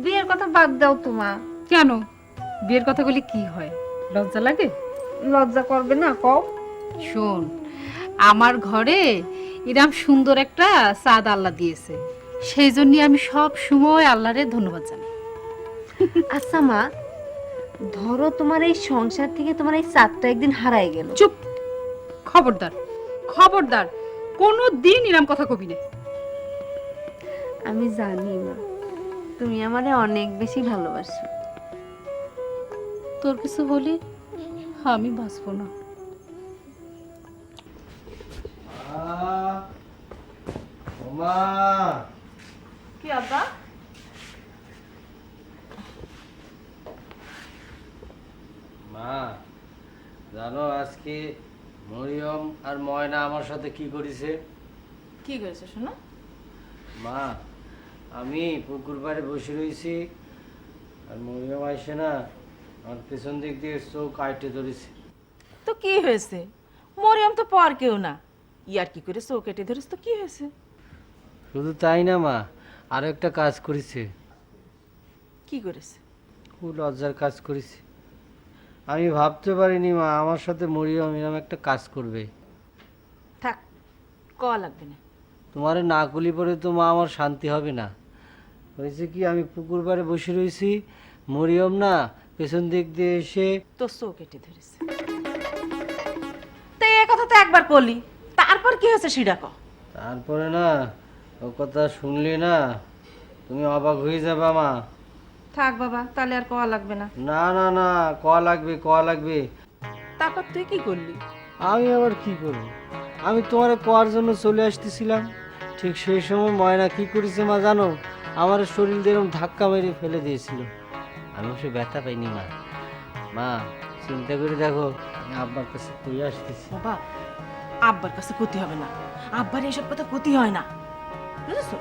বিয়ের কথা বাদ দাও তো মা। কেন? বিয়ের কথা বলি কি হয়? লজ্জা লাগে? লজ্জা করবে না কও? শোন, আমার ঘরে এরকম সুন্দর একটা চাঁদ আল্লাহ দিয়েছে, সেই জন্য আমি সব সময় আল্লাহরে ধন্যবাদ জানাই। আচ্ছা মা, ধরো তোমার এই সংসার থেকে তোমার এই চাঁদটা একদিন হারাই গেল, চুপ, খবরদার খবরদার কোনো দিন এরম কথা কবি না। আমি জানি মা, তুমি আমারে অনেক বেশি ভালোবাসো। তোর কিছু হলে আমি বাঁচবো না। কি আব্বা? মা জানো আজকে মরিয়ম আর ময়না আমার সাথে কি করেছে? কি করেছে শোনো? মা আমি পুকুর পাড়ে বসে রয়েছি আর মরিয়ম আসে না, আমার পেছন দিক দিয়ে চোখ কাটে ধরেছে। তো কি হয়েছে? মরিয়ম তো পর কেউ না, ইয়ার কি করে চোখ কেটে ধরিস তো কি হয়েছে? শুধু তাই না মা, আরো একটা কাজ করেছে। কি করেছে? খুব লজ্জার কাজ করেছে। আমি ভাবতে পারিনি মা আমার সাথে মরিয়ম এরকম একটা কাজ করবে। থাক, ক লাগবে না। তোমার না কলি পরে তো মা আমার শান্তি হবে না। হয়েছে কি, আমি পুকুর পাড়ে বসে রয়েছি, মরিয়ম না পেছন দিক দিয়ে এসে তোর চোখ কেটে ধরেছে। তো এই কথা তো একবার করলি, তারপর কি হয়েছে সেটা ক। তারপরে না ও কথা শুনলে না তুমি অবাক হয়ে যাবা মা। থাক বাবা, তাহলে আর ক লাগবে না। না না না, ক লাগবে ক লাগবে। তারপর তুই কি করলি? আমি আবার কি করব? আমি তোমার কোয়ার জন্য চলে আসতেছিলাম, ঠিক সেই সময় ময়না কি করেছে মা জানো? আমার শরীর দিয়ে এরকম ধাক্কা মেরে ফেলে দিয়েছিল। আমি সে ব্যথা পাইনি মা। মা চিন্তা করে দেখো, আমি আব্বার কাছে কই আসতেছি। বাবা, আব্বার কাছে ক্ষতি হবে না, আব্বার এইসব কথা ক্ষতি হয় না, বুঝেছো?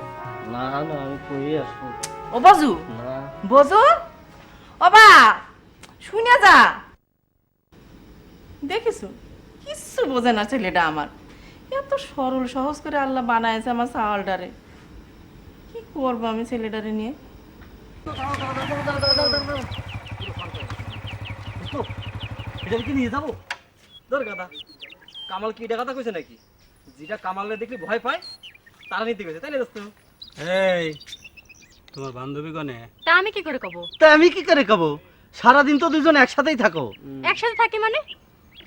না না, আমি কই আসবো ও বাজু, না। বোঝো ও বা, শুনে যা। দেখিস কিচ্ছু বোঝে না ছেলেটা আমার। এত সরল সহজ করে আল্লাহ বানাইছে আমার চাওয়ালটারে। কি করবো আমি ছেলেটারে নিয়ে? এটা কি নিয়ে যাবো? ধর গাদা, কামাল কি এটা কথা কইছে নাকি? যেটা কামালে দেখলে ভয় পায় তারা নিতে গেছে, তাই না দোস্ত? এই তোমার বান্ধবী গনে? তা আমি কি করে কব? তা আমি কি করে কব? সারাদিন তো দুজন একসাথেই থাকো। একসাথে থাকি মানে?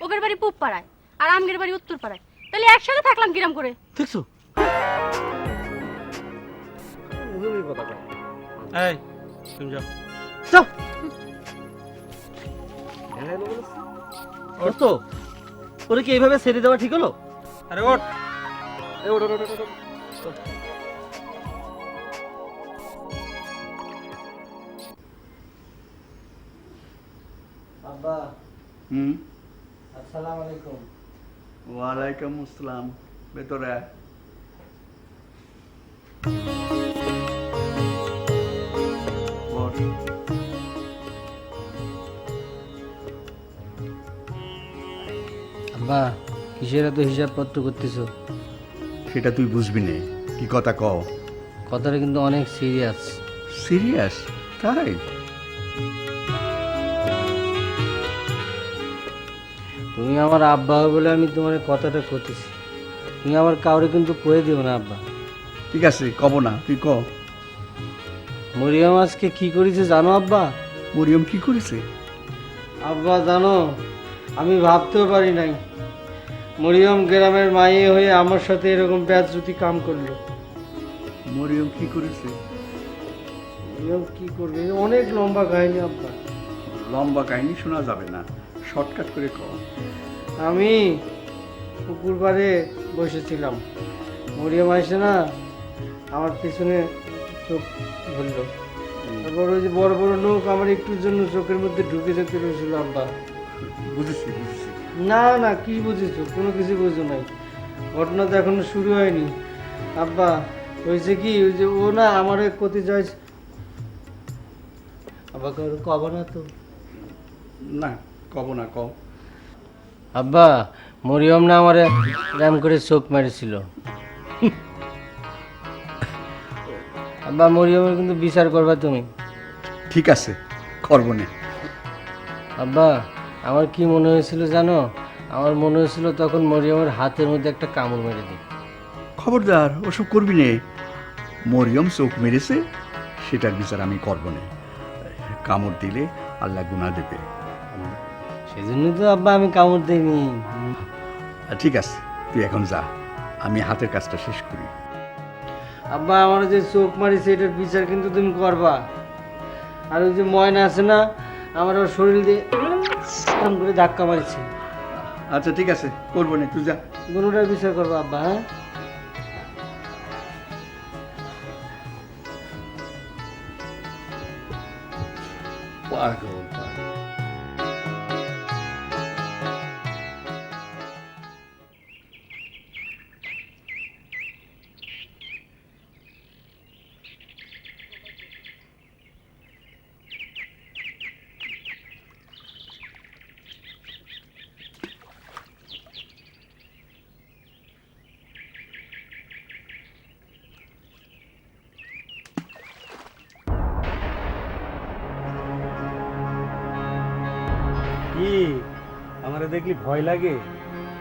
ওগের বাড়ি পূব পাড়ায় আর আমগের বাড়ি উত্তর পাড়ায়, তাহলে একসাথে থাকলাম কিরাম করে? দেখছো? এই তুমি যাও। যাও। ওর তো ওরে কি এইভাবে ছেড়ে দেওয়া ঠিক হলো? আরে ওঠ। এই ওঠ, ওঠ, ওঠ, ওঠ, ওঠ। আব্বা, হুম, আসসালামু আলাইকুম। ওয়ালাইকুম আসসালাম। ভেতরে আয়। বস। আব্বা, কিসের এত হিসাবপত্র করতেছো? সেটা তুই বুঝবি না, কি কথা কও? কথাটা কিন্তু অনেক সিরিয়াস। সিরিয়াস? তাই? তুমি আমার আব্বা হবে বলে আমি তোমার কথাটা করতেছি। তুমি আমার কাউরে কিন্তু কয়ে দিও না আব্বা। ঠিক আছে, কব না, তুই ক। মরিয়ম আজকে কি করেছে জানো আব্বা? মরিয়ম কি করেছে? আব্বা জানো, আমি ভাবতেও পারি নাই মরিয়ম গ্রামের মাইয়ে হয়ে আমার সাথে এরকম ব্যাজুতি কাম করলো। মরিয়ম কি করেছে? মরিয়ম কি করবে? অনেক লম্বা কাহিনী আব্বা। লম্বা কাহিনী শোনা যাবে না, শর্টকাট করে ক। আমি পুকুর পাড়ে বসেছিলাম, মরিয়ম আসে না আমার পিছনে চোখ ধরলো। তারপর ওই যে বড় বড় নৌক আমার একটুর জন্য চোখের মধ্যে ঢুকে যেতে রয়েছিল আব্বা। বুঝেছি বুঝেছি। না না, কি বুঝেছো? কোনো কিছু বুঝো নাই। ঘটনা তো এখনো শুরু হয়নি আব্বা। হয়েছে কি, ওই যে ও না আমার ক্ষতি যায় আব্বা, কব না তো? না, কব না, ক। আব্বা, মরিয়ম না আমার রাম করে চোখ মেরেছিল। আব্বা, মরিয়মের কিন্তু বিচার করবা তুমি। ঠিক আছে, করব না। আব্বা, আমার কি মনে হয়েছিল জানো? আমার মনে হয়েছিল তখন মরিয়মের হাতের মধ্যে একটা কামড় মেরে দিই। খবরদার, ওসব করবি না। মরিয়ম চোখ মেরেছে, সেটার বিচার আমি করব না। কামড় দিলে আল্লাহ গুনাহ দেবে। সেজন্য তো আব্বা আমি কামড় দিইনি। ঠিক আছে, তুই এখন যা, আমি হাতের কাজটা শেষ করি। আব্বা আমার যে চোখ মারিছে এটার বিচার কিন্তু তুমি করবা। আর ওই যে ময়না আছে না, আমার ওর শরীর দিয়ে এরকম করে ধাক্কা মারিছে, আচ্ছা ঠিক আছে, করবো না, তুই যা। দুটোটার বিচার করবা আব্বা। হ্যাঁ পাগল। কি আমারে দেখলি ভয় লাগে?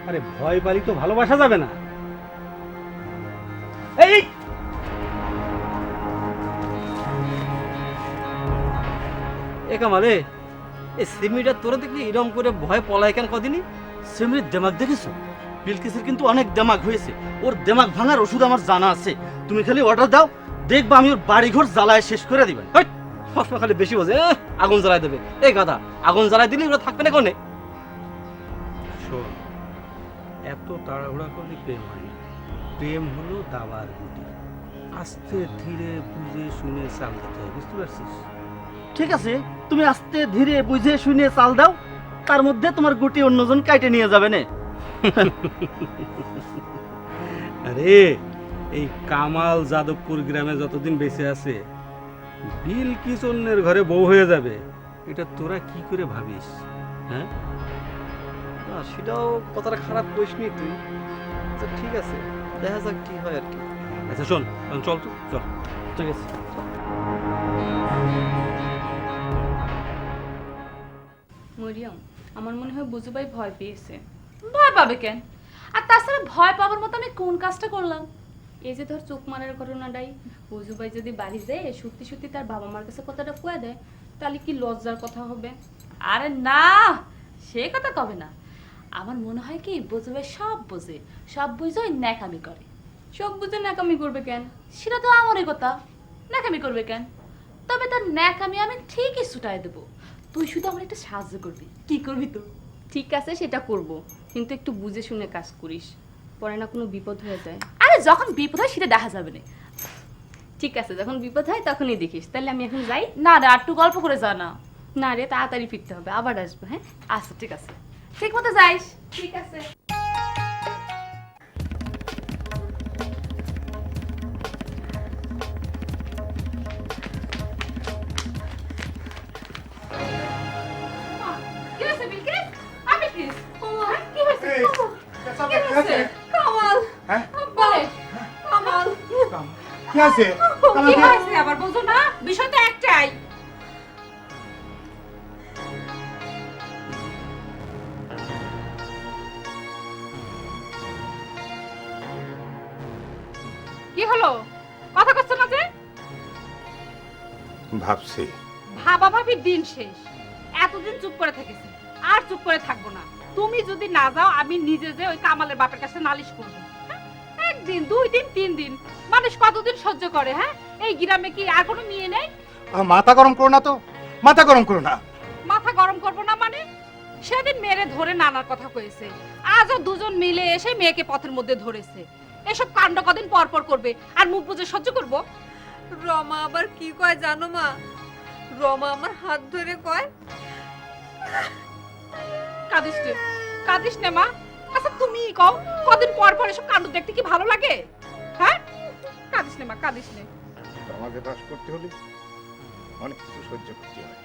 আরে ভয় পালি তো ভালোবাসা যাবে না। এই এ কামালে, এই সিমিটা তোরা দেখলি এরকম করে ভয় পলায় কেন কদিনই? সেমরির দেমাগ দেখেছো? বিলকিসের কিন্তু অনেক দেমাগ হয়েছে, ওর দেমাগ ভাঙার ওষুধ আমার জানা আছে। তুমি খালি অর্ডার দাও, দেখবা আমি ওর বাড়িঘর জ্বালায় শেষ করে দিবেন। হেই, সবসময় খালি বেশি বোঝে, আগুন জ্বালাই দেবে। এই গাদা, আগুন জ্বালাই দিলে ওরা থাকবে না কোনে? শোন, এত তাড়াহুড়া করলে প্রেম হয় না। প্রেম হলো দাবার গুটি, আস্তে ধীরে বুঝে শুনে চাল দিতে হয়, বুঝতে পারছিস? ঠিক আছে, তুমি আস্তে ধীরে বুঝে শুনে চাল দাও, তার মধ্যে তোমার গুটি অন্যজন কাইটে নিয়ে যাবে না। আরে এই কামাল যাদবপুর গ্রামে যতদিন বেঁচে আছে, বিলকিস অন্যের ঘরে বউ হয়ে যাবে, এটা তোরা কি করে ভাবিস? হ্যাঁ, না, সেটাও কথাটা খারাপ করিস নি তুই। আচ্ছা ঠিক আছে, দেখা যাক কি হয় আর কি। আচ্ছা শোন, এখন চল তো, চল। ঠিক আছে। মরিয়ম, আমার মনে হয় বুঝু ভাই ভয় পেয়েছে। ভয় পাবে কেন? আর তাছাড়া ভয় পাওয়ার মতো আমি কোন কাজটা করলাম? এই যে ধর চোখ মারার ঘটনাটাই, বুঝু ভাই যদি বাড়ি যায় সত্যি সত্যি তার বাবা মার কাছে কথাটা ফুয়ে দেয়, তাহলে কি লজ্জার কথা হবে? আরে না, সে কথা কবে না। আমার মনে হয় কি বুঝু ভাই সব বোঝে, সব বুঝে ওই ন্যাকামি করে। সব বুঝে ন্যাকামি করবে কেন? সেটা তো আমারই কথা, ন্যাকামি করবে কেন? তবে তার ন্যাকামি আমি ঠিকই ছুটাই দেবো। তুই শুধু আমার একটা সাহায্য করবি। কি করবি তো? ঠিক আছে, সেটা করব, কিন্তু একটু বুঝে শুনে কাজ করিস, পরে না কোনো বিপদ হয়ে যায়। আরে যখন বিপদ হয় সেটা দেখা যাবে না। ঠিক আছে, যখন বিপদ হয় তখনই দেখিস। তাহলে আমি এখন যাই। না রে, আর একটু গল্প করে যা না। না রে, তাড়াতাড়ি ফিরতে হবে, আবার আসবো। হ্যাঁ আচ্ছা ঠিক আছে, ঠিক মতো যাইস। ঠিক আছে। কি হয়েছে বিলকিস? আমি কি? কি হয়েছে? কি হয়েছে? কামাল, হ্যাঁ? বলে। কামাল, কি আছে? কি হয়েছে আবার বোঝো না? বিষয় তো একটাই। কি হলো? কথা কচ্ছ না যে? ভাবছি ভাবা ভাবির দিন শেষ। এতদিন চুপ করে থেকেছি, আর চুপ করে থাকবো না। তুমি যদি না যাও, আমি নিজে যে ওই কামালের বাপের কাছে নালিশ করবো। হ্যাঁ? একদিন, 2 দিন, 3 দিন, মানুষ কতদিন সহ্য করে? হ্যাঁ, এই গ্রামে কি আর কোনো মেয়ে নেই? মাথা গরম করো না তো, মাথা গরম করো না। মাথা গরম করবো না মানে? সেদিন মেয়েরে ধরে নানার কথা কয়েছে, আজও দুজন মিলে এসে মেয়েকে পথের মধ্যে ধরেছে। এসব কাণ্ড কদিন পর পর করবে, আর মুখ বুজে সহ্য করবো? রমা আবার কি কয় জানো মা? রমা আমার হাত ধরে কয়, কাঁদিস নে, কাঁদিস নে মা। আচ্ছা তুমি কও, কদিন পর পর এসব কাণ্ড দেখতে কি ভালো লাগে? হ্যাঁ, কাঁদিস নে মা, কাঁদিস নে। সমাজে বাস করতে হলে অনেক কিছু সহ্য করতে হয়,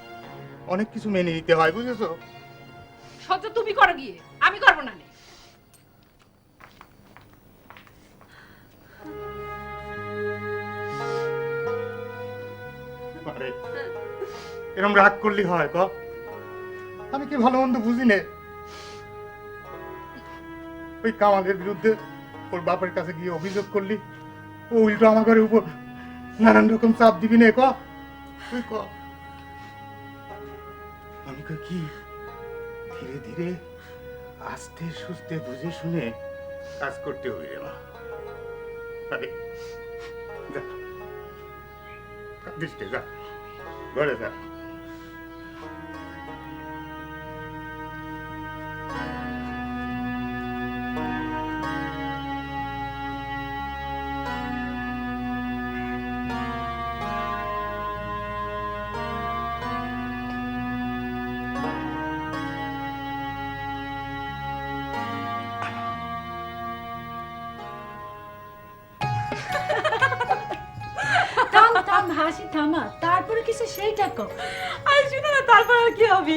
অনেক কিছু মেনে নিতে হয়, বুঝেছো? সহ্য তুমি করো গিয়ে, আমি করবো না নে। আরে এরকম রাগ করলি হয়? আমি কি ভালো মন্দ বুঝি নে? ওই কামালের বিরুদ্ধে ওর বাপের কাছে গিয়ে অভিযোগ করলি, ও উল্টো আমার উপর নানান রকম চাপ দিবি নে? তুই আমি কি ধীরে ধীরে আস্তে সুস্তে বুঝে শুনে কাজ করতে হবে রে মা। আরে যা, কাঁদিস নে, যা ঘরে যা। থাম থাম হাসি থামা, তারপরে কিছু সেইটা কো। আর শুনো না, তারপর আর কি হবে?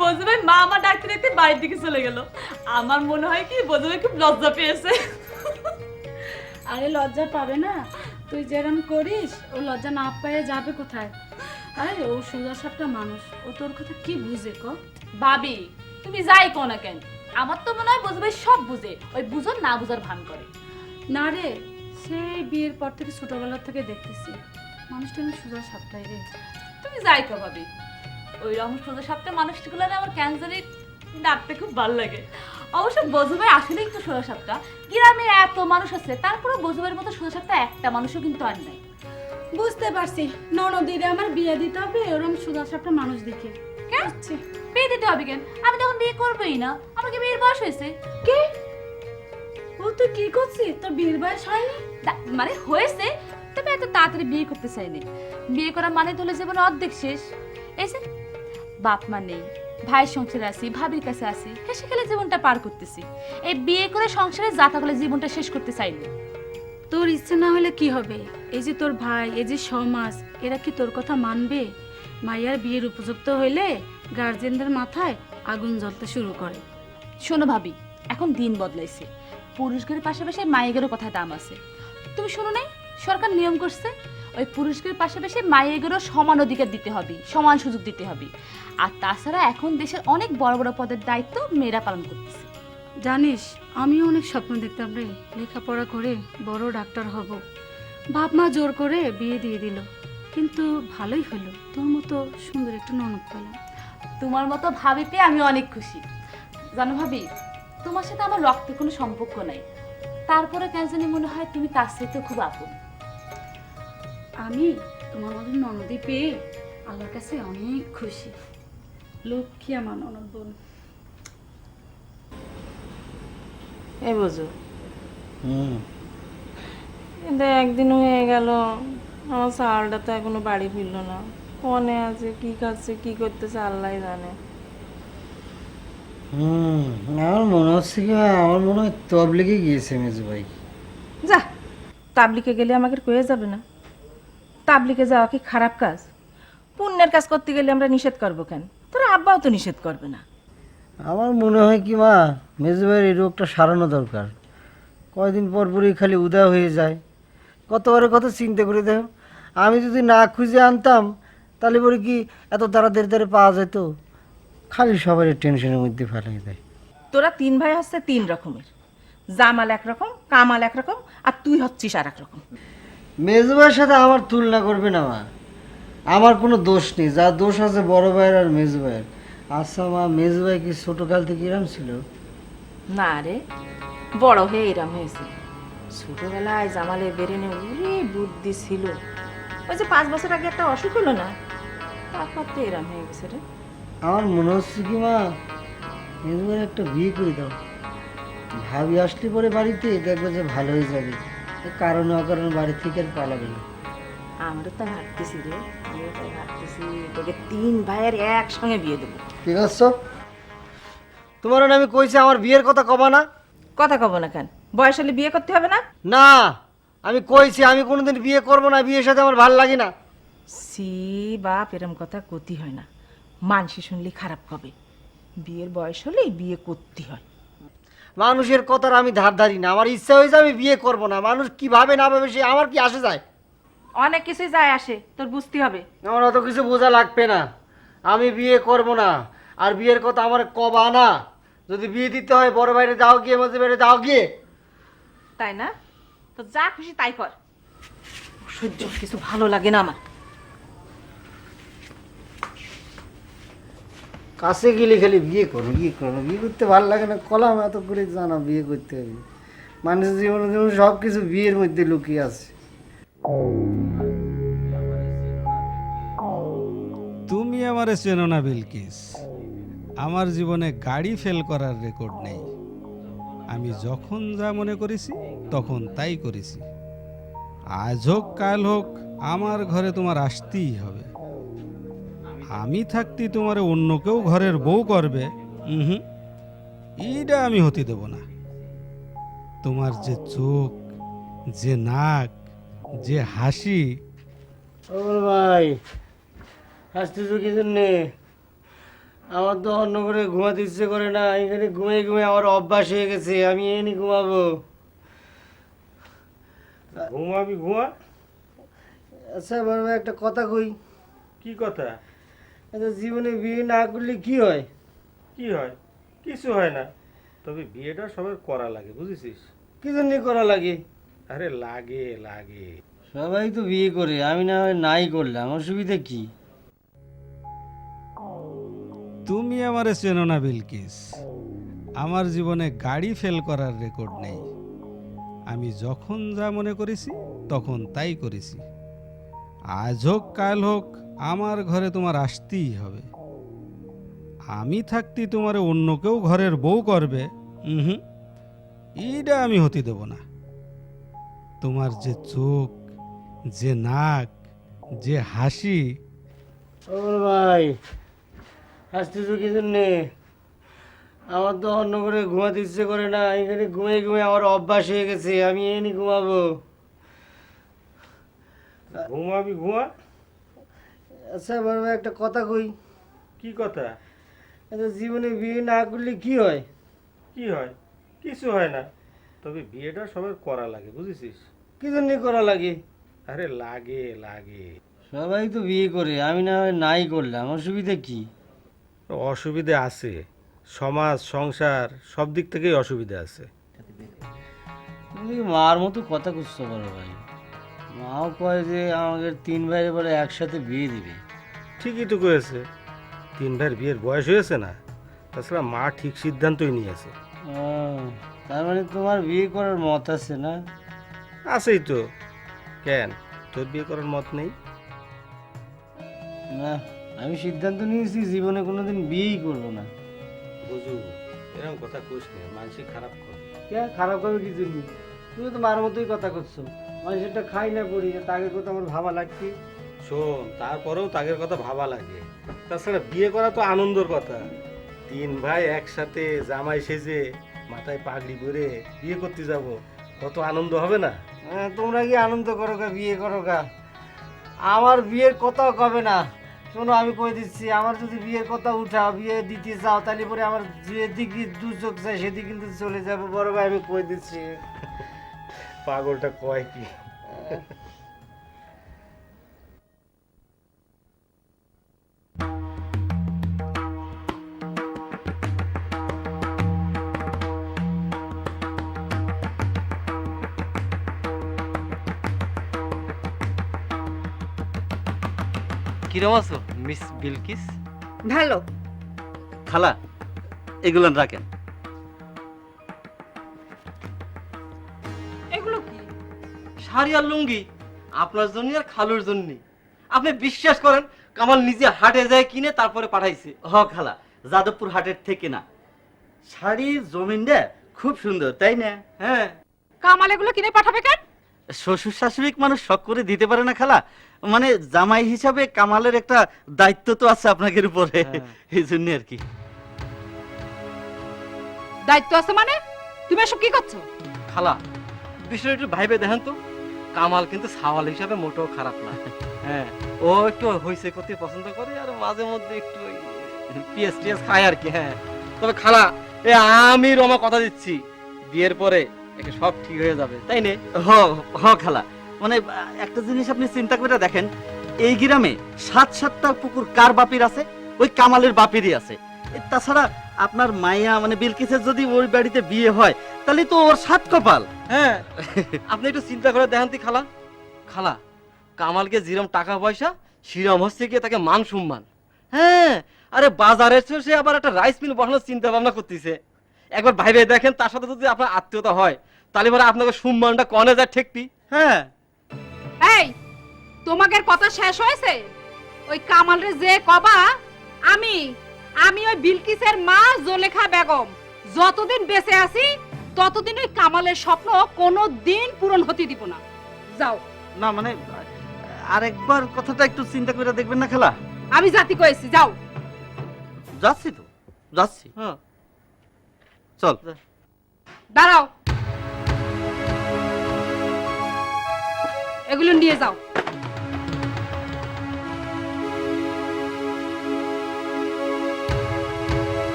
বজু ভাই মা আমার ডাকতে ডাকতে বাড়ির দিকে চলে গেল। আমার মনে হয় কি বজু ভাই খুব লজ্জা পেয়েছে। আরে লজ্জা পাবে না, তুই যেরকম করিস ও লজ্জা না পেয়ে যাবে কোথায়? আরে ও সোজা সাপটা মানুষ, ও তোর কথা কি বুঝে ক? ভাবি তুমি যাই কো না কেন, আমার তো মনে হয় বজু ভাই সব বুঝে, ওই বুঝো না বুঝার ভান করে। না রে, সেই বিয়ের পর থেকে ছোটবেলা থেকে দেখতেছি মানুষটা আমি সোজা সাপটাই রে। তুমি যাই কো ভাবি, ওই রকম সোজা সাপটা মানুষগুলো আমার ক্যান্সারে ডাকতে খুব ভালো লাগে। অবশ্য বজু ভাই আসলে একটু সোজা সাপটা, গ্রামে এত মানুষ আছে তারপরে বজু ভাইয়ের মতো সোজা সাপটা একটা মানুষও কিন্তু আর নাই। বুঝতে পারছি, ননদিরে আমার বিয়ে দিতে হবে ওরকম সোজা সাপটা মানুষ দেখে। কেন বিয়ে দিতে হবে কেন? আমি তখন বিয়ে করবোই না, আমাকে বিয়ের বয়স হয়েছে। কে? ও তুই কি করছিস? তোর বিয়ের বয়স হয়নি? মানে হয়েছে, তবে এত তাড়াতাড়ি বিয়ে করতে চাইনি। বিয়ে করা মানে তো হলো জীবনে অর্ধেক শেষ। এই যে বাপ মা নেই, ভাইয়ের সংসারে আছি, ভাবির কাছে আছি, হেসে খেলে জীবনটা পার করতেছি। এই বিয়ে করে সংসারে যাতা করে জীবনটা শেষ করতে চাইনি। তোর ইচ্ছে না হলে কি হবে? এই যে তোর ভাই, এই যে সমাজ, এরা কি তোর কথা মানবে? মাইয়ার বিয়ের উপযুক্ত হইলে গার্জেনদের মাথায় আগুন জ্বলতে শুরু করে। শোনো ভাবি, এখন দিন বদলাইছে, পুরুষদের পাশাপাশি মায়েদেরও কথা দাম আছে। তুমি শোনো নাই, সরকার নিয়ম করছে ওই পুরুষদের পাশাপাশি মায়েদেরও সমান অধিকার দিতে হবে, সমান সুযোগ দিতে হবে। আর তাছাড়া এখন দেশের অনেক বড় বড় পদের দায়িত্ব মেয়েরা পালন করতেছে। জানিস, আমিও অনেক স্বপ্ন দেখতাম রে, লেখাপড়া করে বড় ডাক্তার হব। বাপ মা জোর করে বিয়ে দিয়ে দিল, কিন্তু ভালোই হলো, তোর মতো সুন্দর একটু ননদ পেলাম। তোমার মতো ভাবি পেয়ে আমি অনেক খুশি। জানো ভাবি, তোমার সাথে আমার রক্তে কোনো সম্পর্ক নাই, তারপরে কেন জানি মনে হয় তুমি তার সাথে খুব আপন। আমি তোমার মতো ননদি পেয়ে আল্লাহর কাছে অনেক খুশি। লক্ষ্মী আমার ননদ বোন। এই বুঝো, কিন্তু একদিন হয়ে গেল আমার চালটা তো এখনো বাড়ি ফিরলো না। ফোনে আছে, কি খাচ্ছে কি করতেছে আল্লাহ জানে। আমার মনে হচ্ছে কি, আমার মনে হয় তবলিগে গিয়েছে মেজু ভাই। যা, তাবলিকে গেলে আমাকে কয়ে যাবে না? তাবলিকে যাওয়া কি খারাপ কাজ? পুণ্যের কাজ করতে গেলে আমরা নিষেধ করবো কেন? তোর আব্বাও তো নিষেধ করবে না। আমার মনে হয় কি মা, মেজু ভাইয়ের এই রোগটা সারানো দরকার। কয়দিন পর পরই খালি উদা হয়ে যায়। কতবারের কথা চিন্তা করে দেখো, আমি যদি না খুঁজে আনতাম তাহলে পরে কি এত তাড়াতাড়ি পাওয়া যেত? খালি সবাই টেনশনের মধ্যে ফেলাই দেয়। তোরা তিন ভাই হচ্ছে তিন রকমের, জামাল একরকম, কামাল একরকম, আর তুই হচ্ছিস আর একরকম। মেজু ভাইয়ের সাথে আমার তুলনা করবে না মা, আমার কোনো দোষ নেই। যা দোষ আছে বড় ভাইয়ের আর মেজু ভাইয়ের। আচ্ছা মা, মেজু ভাই কি ছোটকাল থেকে এরম ছিল? না রে, বড় হয়ে এরম হয়েছে। ছোটবেলায় জামালের বেরেনে ওরে বুদ্ধি ছিল। ওই যে 5 বছর আগে একটা অসুখ হলো না, তারপর তো এরম হয়ে গেছে রে। আমার মনে হচ্ছে কি মা, মেজু ভাইয়ের একটা বিয়ে করে দাও। ভাবি আসলে পরে বাড়িতে দেখবে যে ভালো হয়ে যাবে, কারণে অকারণে বাড়ি থেকে আর পালাবে না। আমারও তো ভাবতেছি রে, আমিও তাই ভাবতেছি তোকে 3 ভাইয়ের একসঙ্গে বিয়ে দেবো। ঠিক আছে, তোমার আমি কইছি আমার বিয়ের কথা কবা না। কথা কব না কেন? বয়স হলে বিয়ে করতে হবে না? না, আমি কইছি আমি কোনোদিন বিয়ে করব না, বিয়ের সাথে আমার ভালো লাগে না। সি বাপ, এরম কথা কতি হয় না, মানসি শুনলে খারাপ হবে। বিয়ের বয়স হলে বিয়ে করতে হয়। মানুষের কথার আমি ধার ধারি না, আমার ইচ্ছা হয়েছে আমি বিয়ে করব না। মানুষ কি ভাবে না ভাবে সে আমার কি আসে যায়? অনেক কিছুই যায় আসে, তোর বুঝতে হবে। আমার অত কিছু বোঝা লাগবে না, আমি বিয়ে করব না। আর বিয়ের কথা আমার কবা না। যদি বিয়ে দিতে হয় বড় বাইরে যাও গিয়ে, মাঝে বাইরে যাও গিয়ে। তাই না? তো যা খুশি তাই কর, সহ্য কিছু ভালো লাগে না আমার। কাছে গেলে খালি বিয়ে করো বিয়ে করো, বিয়ে করতে ভালো লাগে না, কলাম এত করে জানা বিয়ে করতে হবে। মানুষের জীবনে যেমন সব কিছু বিয়ের মধ্যে লুকিয়ে আছে। তুমি আমারে চেনো না বিলকিস, আমার জীবনে গাড়ি ফেল করার রেকর্ড নেই। আমি যখন যা মনে করেছি তখন তাই করেছি। আজ হোক কাল হোক আমার ঘরে তোমার আসতেই হবে। আমি থাকতে তোমার অন্য কেউ ঘরের বউ করবে, এইটা আমি হতে দেব না। তোমার যে চোখ, যে নাক, যে হাসি। ও ভাই, হাসতেছো কি জন্যে? আমার তো অন্য করে ঘুমাতে ইচ্ছে করে না, এখানে ঘুমিয়ে ঘুমিয়ে আমার অভ্যাস হয়ে গেছে, আমি এনে ঘুমাবো। ঘুমাবি ঘুমা। আচ্ছা বড় ভাই, একটা কথা কই। কি কথা? আচ্ছা, জীবনে বিয়ে না করলে কি হয়? কি হয়? কিছু হয় না, তবে বিয়েটা সবার করা লাগে, বুঝেছিস? কি জন্য করা লাগে? আরে লাগে লাগে। সবাই তো বিয়ে করে, আমি না হয় নাই করলাম, অসুবিধা কি? তুমি আমারে চেনো না বিলকিস, আমার জীবনে গাড়ি ফেল করার রেকর্ড নেই। আমি যখন যা মনে করেছি তখন তাই করেছি। আজ হোক কাল হোক আমার ঘরে তোমার আসতেই হবে। আমি থাকতে তোমার অন্য কেউ ঘরের বউ করবে, এইটা আমি হতে দেব না। তোমার যে চোখ, যে নাক, যে হাসি। ও ভাই, হাসতেছো কি জন্যে? আমার তো অন্য করে ঘুমাতে ইচ্ছে করে না, এখানে ঘুমিয়ে ঘুমিয়ে আমার অভ্যাস হয়ে গেছে, আমি এনে ঘুমাবো। ঘুমাবি ঘুমা। আচ্ছা বড় ভাই, একটা কথা কই। কি কথা? আচ্ছা, জীবনে বিয়ে না করলে কি হয়? কি হয়? কিছু হয় না, তবে বিয়েটা সবার করা লাগে, বুঝেছিস? কি জন্য করা লাগে? আরে লাগে লাগে। সবাই তো বিয়ে করে, আমি না হয় নাই করলাম, অসুবিধা কি? অসুবিধা আছে, সমাজ সংসার সব দিক থেকেই অসুবিধা আছে। তুমি মার মতো কথা করছো বড় ভাই। মাও কয় যে আমাদের 3 ভাইয়ের বলে একসাথে বিয়ে দিবে। ঠিকই তো কয়েছে, 3 ভাইয়ের বিয়ের বয়স হয়েছে না, তাছাড়া মা ঠিক সিদ্ধান্তই নিয়েছে। ও, তার মানে তোমার বিয়ে করার মত আছে না? আছেই তো, কেন তোর বিয়ে করার মত নেই? না, আমি সিদ্ধান্ত নিয়েছি জীবনে কোনোদিন বিয়েই করবো না। বুঝু, এরকম কথা কইস না, মানসিক খারাপ কর। কে খারাপ হবে কি জন্য? তুমি তো মার মতোই কথা করছো। মানুষেরটা খাই না পড়ি, তাকে কথা আমার ভাবা লাগছে। শোন, তারপরেও তাদের কথা ভাবা লাগে। তাছাড়া বিয়ে করা তো আনন্দের কথা। 3 ভাই একসাথে জামাই সেজে মাথায় পাগড়ি পরে বিয়ে করতে যাব, কত আনন্দ হবে না? তোমরা কি আনন্দ করো গা, বিয়ে করো গা, আমার বিয়ের কথাও কবে না। শোনো, আমি কই দিচ্ছি, আমার যদি বিয়ের কথা উঠাও, বিয়ে দিতে চাও, তাহলে পরে আমার যেদিকে দুচোখ চাই সেদিকে কিন্তু চলে যাবো বড় ভাই, আমি কই দিচ্ছি। পাগলটা কয় কি? কিরম আছো মিস বিলকিস? ভালো। খালা, এগুলো রাখেন। এগুলো কি? শাড়ি আর লুঙ্গি আপনার জন্য আর খালুর জন্য। আপনি বিশ্বাস করেন, কামাল নিজে হাটে যায় কিনে তারপরে পাঠাইছে। হ খালা, যাদবপুর হাটের থেকে না। শাড়ি জমিনটা খুব সুন্দর, তাই না? হ্যাঁ, কামাল এগুলো কিনে পাঠাবে কেন? শ্বশুর শাশুড়ি মানুষ শখ করে দিতে পারে না খালা, মানে জামাই হিসাবে কামালের একটা দায়িত্ব তো আছে আপনাদের উপরে, এই জন্য আর কি। দায়িত্ব আছে মানে? তুমি এসব কি করছো? খালা, বিষয়টা একটু ভাইবে দেখেন তো। কামাল কিন্তু সাওয়াল হিসাবে মোটেও খারাপ না। হ্যাঁ, ও একটু হইছে করতে পছন্দ করে আর মাঝে মধ্যে একটু পিএস টিএস খায় আর কি। হ্যাঁ, তবে খালা, আমি রমা কথা দিচ্ছি, বিয়ের পরে একে সব ঠিক হয়ে যাবে, তাই না? হ হ খালা, মানে একটা জিনিস আপনি চিন্তা করে দেখেন, এই গ্রামে 7-7টা পুকুর কার বাপির আছে? ওই কামালের বাপিরই আছে। তাছাড়া আপনার মাইয়া মানে বিলকিসের যদি ওই বাড়িতে বিয়ে হয়, তাহলে তো ওর 7 কপাল। হ্যাঁ, আপনি একটু চিন্তা করে দেখেন তো খালা। খালা, কামালকে যেরকম টাকা পয়সা, সেরকম হচ্ছে গিয়ে তাকে মান সম্মান। হ্যাঁ, আরে বাজারে সে আবার একটা রাইস মিল বসানোর চিন্তা ভাবনা করতেছে। একবার ভাইবে দেখেন, তার সাথে যদি আপনার আত্মীয়তা হয় তাহলে পরে আপনাকে সম্মানটা কনে যায় ঠেকতি। হ্যাঁ এই তোমাদের কথা শেষ হয়েছে? ওই কামালরে যে কবা আমি আমি ওই বিলকিসের মা জোলেখা বেগম যতদিন বেঁচে আছি ততদিন ওই কামালের স্বপ্ন কোনো দিন পূরণ হতে দিব না। যাও। না মানে আরেকবার কথাটা একটু চিন্তা করে দেখবেন না খালা? আমি জাতি কইছি, যাও। যাচ্ছি তো, যাচ্ছি। হ্যাঁ চল। দাঁড়াও, এগুলো নিয়ে যাও।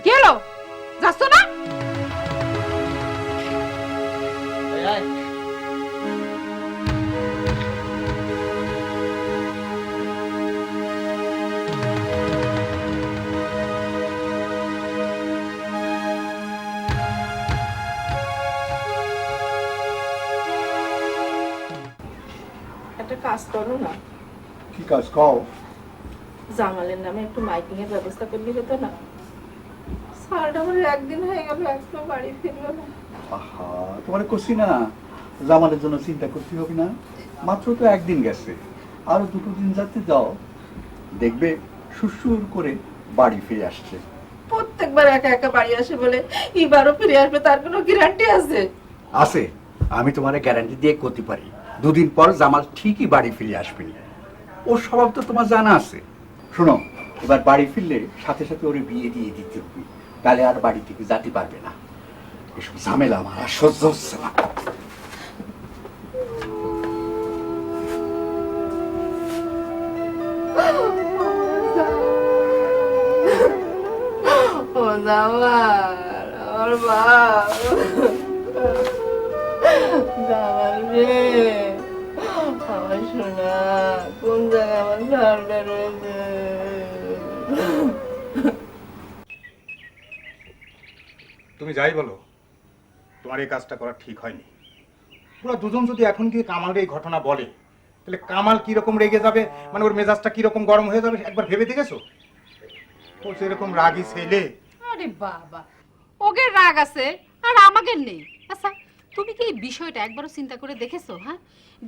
কি হলো, যাচ্ছ না? একটা কাজ করো না, কি কাজ কও? জামালের নামে একটু মাইকিং এর ব্যবস্থা করলে হতো না? সালটা আমার একদিন হয়ে গেল, এখনো বাড়ি ফিরলো না। আহা, তোমার কছি না জামালের জন্য চিন্তা করতে হবে না, মাত্র তো একদিন গেছে, আরো 2 দিন যাতে যাও, দেখবে সুসুর করে বাড়ি ফিরে আসছে। প্রত্যেকবার একা একা বাড়ি আসে বলে এবারও ফিরে আসবে তার কোনো গ্যারান্টি আছে? আছে, আমি তোমারে গ্যারান্টি দিয়ে করতে পারি 2 দিন পর জামাল ঠিকই বাড়ি ফিরে আসবে। ওর স্বভাব তো তোমার জানা আছে। শোনো, এবার বাড়ি ফিরলে সাথে সাথে ওরে বিয়ে দিয়ে দিতে হবে, তাহলে আর বাড়ি থেকে যেতে পারবে না। এসব ঝামেলা আমার আর সহ্য হচ্ছে না। ও জামাল, আমার বাপ, জামাল রে, আমার সোনা, কোন জায়গায় আমার সালটা রয়েছে? তুমি যাই বলো, তোমার এই কাজটা করা ঠিক হয়নি। পুরো দুজন যদি এখন গিয়ে কামালের এই ঘটনা বলে, তাহলে কামাল কিরকম রেগে যাবে, মানে ওর মেজাজটা কিরকম গরম হয়ে যাবে একবার ভেবে দেখেছো? ও সেরকম রাগী ছেলে। আরে বাবা, ওকে রাগ আছে আর আমাকে নেই। আচ্ছা, তুমি কি এই বিষয়টা একবারও চিন্তা করে দেখেছো? হ্যাঁ,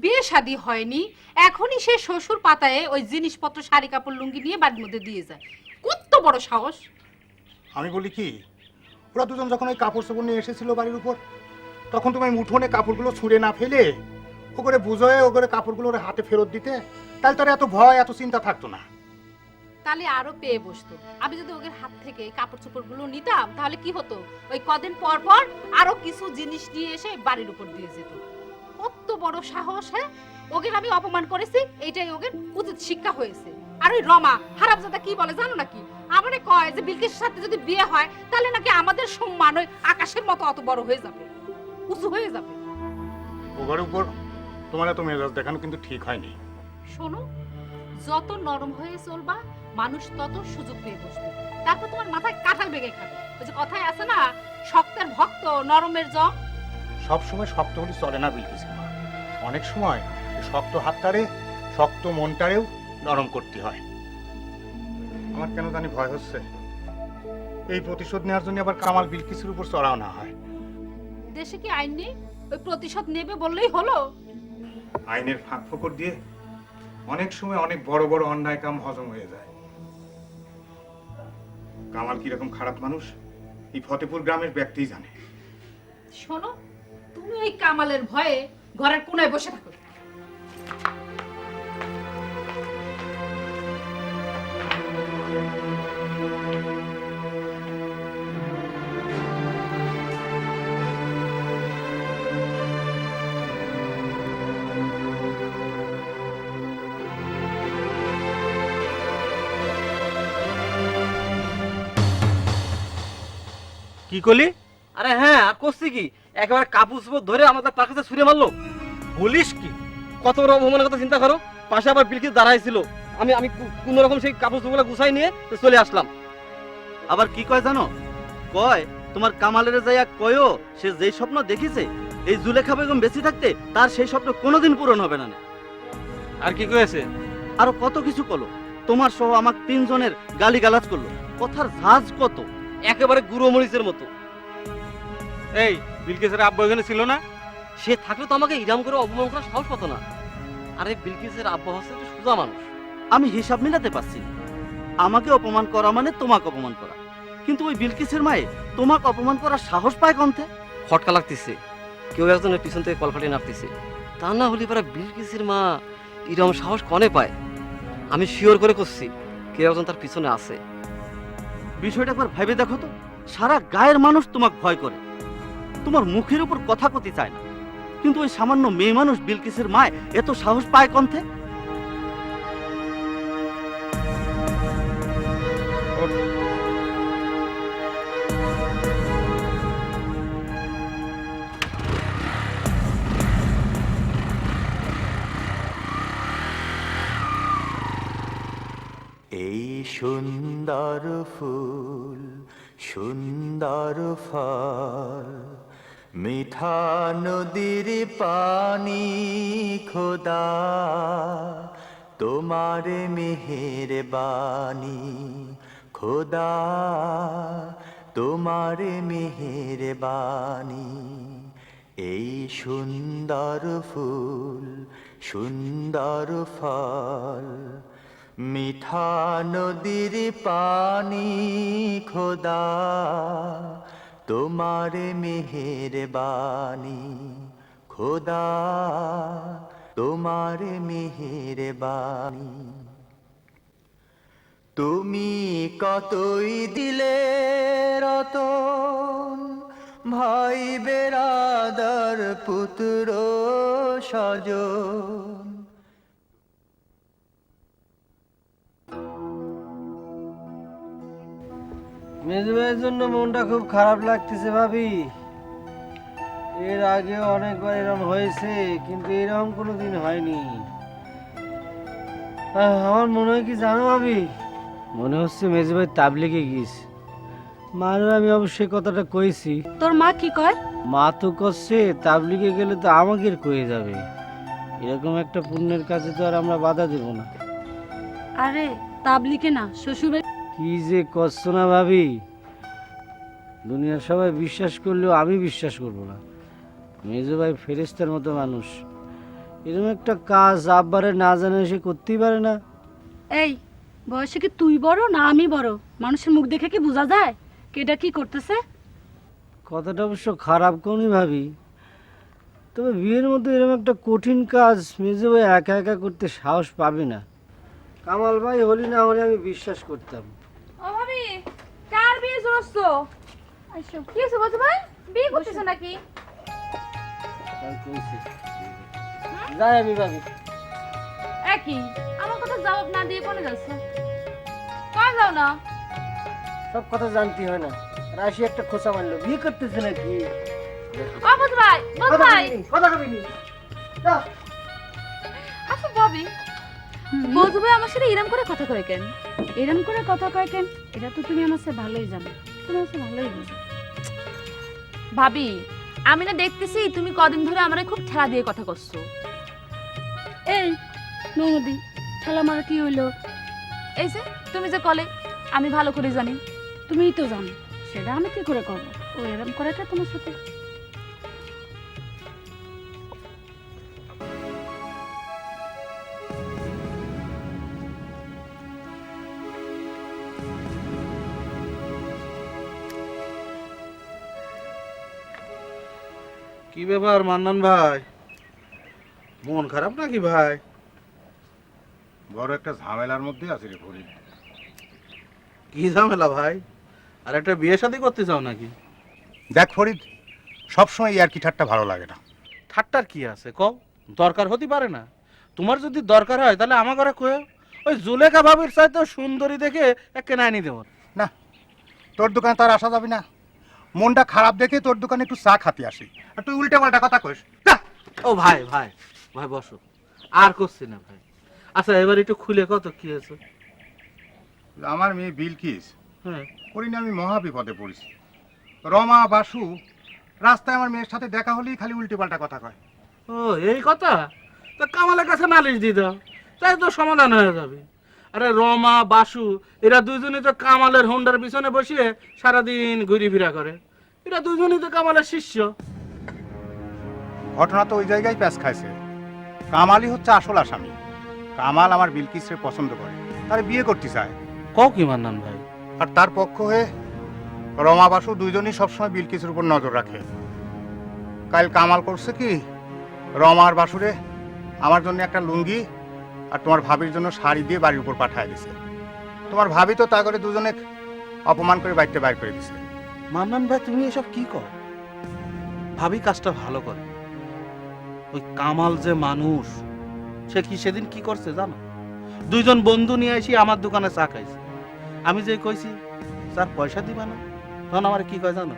বিয়ে শাদী হয়নি, এখনই সে শ্বশুর পাতায়ে ওই জিনিসপত্র শাড়ি কাপড় লুঙ্গি নিয়ে বাড়ির মধ্যে দিয়ে যায়। কত বড় সাহস! আমি বলি কি, ওরা দুজন যখন ওই কাপড় চোপড় নিয়ে এসেছিল বাড়ির উপর, তখন তুমি উঠোনে কাপড়গুলো ছুঁড়ে না ফেলে ও করে বুঝোয় ও করে কাপড়গুলো ওর হাতে ফেরত দিতে, তাহলে তার এত ভয় এত চিন্তা থাকতো না। তাহলে আরো পেয়ে বসতো। আমি যদি ওদের হাত থেকে কাপড় চোপড় গুলো নিতাম তাহলে কি হতো, ওই কদিন পর পর আরো কিছু জিনিস নিয়ে এসে বাড়ির উপর দিয়ে যেত। কত বড় সাহস! হ্যাঁ, ওকে আমি অপমান করেছি, এইটাই ওকে উচিত শিক্ষা হয়েছে। আর ওই রমা হারামজাদা কি বলে জানো নাকি? আমারে কয় যে বিলকিসের সাথে যদি বিয়ে হয় তাহলে নাকি আমাদের সম্মান ওই আকাশের মতো অত বড় হয়ে যাবে, উঁচু হয়ে যাবে। ওর উপর তোমার এত মেজাজ দেখানো কিন্তু ঠিক হয়নি। শোনো, যত নরম হয়ে চলবা মানুষ তত সুযোগ পেয়ে বসবে, তারপর তোমার মাথায় কাঁঠাল বেগে খাবে। ওই যে কথায় আছে না, শক্তের ভক্ত নরমের জম। সব সময় শক্ত হলে চলে না বিলকিস মা, অনেক সময় শক্ত হাতটারে শক্ত মনটারেও নরম করতে হয়। আমার কেন জানি ভয় হচ্ছে এই প্রতিশোধ নেওয়ার জন্য আবার কামাল বিলকিসের উপর চড়াও না হয়। দেশে কি আইন নেই? ওই প্রতিশোধ নেবে বললেই হলো? আইনের ফাঁক ফোকর দিয়ে অনেক সময় অনেক বড় বড় অন্যায় কাম হজম হয়ে যায়। কামাল কিরকম খারাপ মানুষ এই ফতেপুর গ্রামের ব্যক্তিই জানে। শোনো, তুমি ওই কামালের ভয়ে ঘরের কোনায় বসে থাকো। কি করলি? আরে হ্যাঁ, আর করছি কি, একেবারে কাপড় চোপড় ধরে আমাদের তার কাছে ছুঁড়ে মারলো। বলিস কি? কত বড় অপমানের কথা চিন্তা করো। পাশে আবার বিলকিস দাঁড়াইছিল, আমি আমি কোন রকম সেই কাপড় চোপড় গুছাই নিয়ে চলে আসলাম। আবার কি কয় জানো? কয় তোমার কামালের যাইয়া কয়ও সে যেই স্বপ্ন দেখিছে এই জুলেখা বেগম বেঁচে থাকতে তার সেই স্বপ্ন কোনোদিন পূরণ হবে না। আর কি কয়েছে? আরো কত কিছু কলো। তোমার সহ আমার তিনজনের গালিগালাজ করলো, কথার ঝাঁজ কত! একেবারে গুঁড়ো মরিচের মতো। এই বিলকিসের আব্বা এখানে ছিল না? সে থাকলে তো আমাকে ইরাম করে অপমান করার সাহস পাতো না। আরে বিলকিসের আব্বা হচ্ছে তো সোজা মানুষ। আমি হিসাব মিলাতে পারছি না। আমাকে অপমান করা মানে তোমাকে অপমান করা, কিন্তু ওই বিলকিসের মায়ে তোমাকে অপমান করার সাহস পায় কন্থে? খটকা লাগতেছে, কেউ একজনের পিছন থেকে কলকাটি নাড়তেছে। তা না হলে পারা বিলকিসের মা এরকম সাহস কনে পায়? আমি শিওর করে করছি কেউ একজন তার পিছনে আছে। বিষয়টা একবার ভেবে দেখো তো, সারা গায়ের মানুষ তোমাকে ভয় করে, তোমার মুখের উপর কথা কতি চায় না, কিন্তু ওই সামান্য মেয়ে মানুষ বিলকিসের মায় এত সাহস পায় কন্থে? এই সুন্দর ফুল, সুন্দর ফল, মিঠা নদীর পানি, খোদা তোমার মেহেরবানি, খোদা তোমার মেহেরবানি। এই সুন্দর ফুল, সুন্দর ফল, মিঠা নদীর পানি, খোদা তোমার মেহেরবানি, খোদা তোমার মেহেরবানি। তুমি কতই দিলে রতন, ভাই বেরাদার পুত্র স্বজন। মেজু ভাইয়ের জন্য মনটা খুব খারাপ লাগতেছে ভাবি। এর আগে অনেকবার এরকম হয়েছে, কিন্তু এরকম কোনোদিন হয়নি। আমার মনে হয় কি জানো ভাবি, মনে হচ্ছে মেজু ভাই তাবলিগে গিয়েছে। মার আমি অবশ্যই কথাটা কইছি। তোর মা কি কয়? মা তো করছে তাবলিগে গেলে তো আমাকে কয়ে যাবে, এরকম একটা পুণ্যের কাছে তো আর আমরা বাধা দেব না। আরে তাবলিকে না, শ্বশুর কি যে করছো না ভাবি, দুনিয়ার সবাই বিশ্বাস করলেও আমি বিশ্বাস করব না। মেজো ভাই ফেরেশতার মতো মানুষ, এরকম একটা কাজ আব্বারে না জানে সে করতেই পারে না। এই বয়সে কি তুই বড় না আমি বড়? মানুষের মুখ দেখে কি বোঝা যায় কেটা কি করতেছে? কথাটা অবশ্য খারাপ কোনই ভাবি, তবে বিয়ের মতো এরকম একটা কঠিন কাজ মেজো ভাই একা একা করতে সাহস পাবে না। কামাল ভাই হলি না হলে আমি বিশ্বাস করতাম। ও ভাবি, কার বিয়ে জড়ছছো? আইসো, কি হইছে বলছো ভাই? বিয়ে করতেছো নাকি? যাই আমি ভাবি। একই, আমার কথা জবাব না দিয়ে কোনে যাচ্ছো? কার যাও না? সব কথা জানতে হয় না, রাশি একটা খোঁচা মারলো, বিয়ে করতেছে নাকি? ও বুঝ ভাই, বুঝ ভাই, কথা কবি নি। আচ্ছা ভাবি, বলছো ভাই আমার সাথে এরম করে কথা কয় কেন? এরম করে কথা কয় কেন? এটা তো তুমি আমার সাথে ভালোই জানো, তুমি আমার সাথে ভালোই বুঝো। ভাবি, আমি না দেখতেছি তুমি কদিন ধরে আমারে খুব ঠেলা দিয়ে কথা করছো। এই ননদি, ঠেলা মারা কি হইলো? এই যে তুমি যে কলে, আমি ভালো করে জানি। তুমিই তো জানো, সেটা আমি কি করে করবো? ও এরম করে কে তোমার সাথে? কি ব্যাপার মান্নান ভাই, মন খারাপ নাকি ভাই? বড় একটা ঝামেলার মধ্যে আছি রে ফরিদ। কি ঝামেলা ভাই? আর একটা বিয়ে শাদী করতে চাও নাকি? দেখ ফরিদ, সবসময় এই আর কি ঠাট্টা ভালো লাগে না। ঠাট্টার কি আছে কও? দরকার হতে পারে না? তোমার যদি দরকার হয় তাহলে আমার ঘরে কয়ে, ওই জুলেখা ভাবির চাইতে সুন্দরী দেখে একে নাইনি দেব না, তোর দোকানে তার আসা যাবে না। মনটা খারাপ দেখে তোর দোকানে একটু চা খাতে আসি, আর তুই উল্টে পাল্টা কথা কইস। ও ভাই ভাই ভাই বসো, আর করছি না ভাই। আচ্ছা এবার একটু খুলে কত কি হয়েছে? আমার মেয়ে বিলকিস, হ্যাঁ, করি না আমি মহা বিপদে পড়েছি। রমা বাসু রাস্তায় আমার মেয়ের সাথে দেখা হলেই খালি উল্টে পাল্টা কথা কয়। ও এই কথা? তা কামালের কাছে নালিশ দিয়ে দাও, তাই তো সমাধান হয়ে যাবে। আরে রমা বাসু এরা দুজনই তো কামালের হোন্ডার পিছনে বসে সারাদিন ঘুরি ফিরা করে। এরা দুজনই তো কামালের শিষ্য। ঘটনা তো ওই জায়গায় প্যাঁচ খাইছে। কামালই হচ্ছে আসল আসামি। কামাল আমার বিলকিসকে পছন্দ করে, তার বিয়ে করতে চায়। কও কি মান্নান ভাই? আর তার পক্ষ হয়ে রমা বাসু দুইজনই সবসময় বিলকিসের উপর নজর রাখে। কাল কামাল করছে কি, রমা আর বাসুরে আমার জন্য একটা লুঙ্গি আর তোমার ভাবির জন্য শাড়ি দিয়ে বাড়ির উপর পাঠায় দিছে। তোমার ভাবি তো তা করে দুজনে অপমান করে বাড়িতে বাইর করে দিছে। মান্নান ভাই তুমি এসব কি কর? ভাবি কাজটা ভালো করে। ওই কামাল যে মানুষ, সে কি সেদিন কি করছে জানো? দুইজন বন্ধু নিয়ে এসে আমার দোকানে চা খাইছে। আমি যে কইছি স্যার পয়সা দিবা না, তখন আমার কি কয় জানো?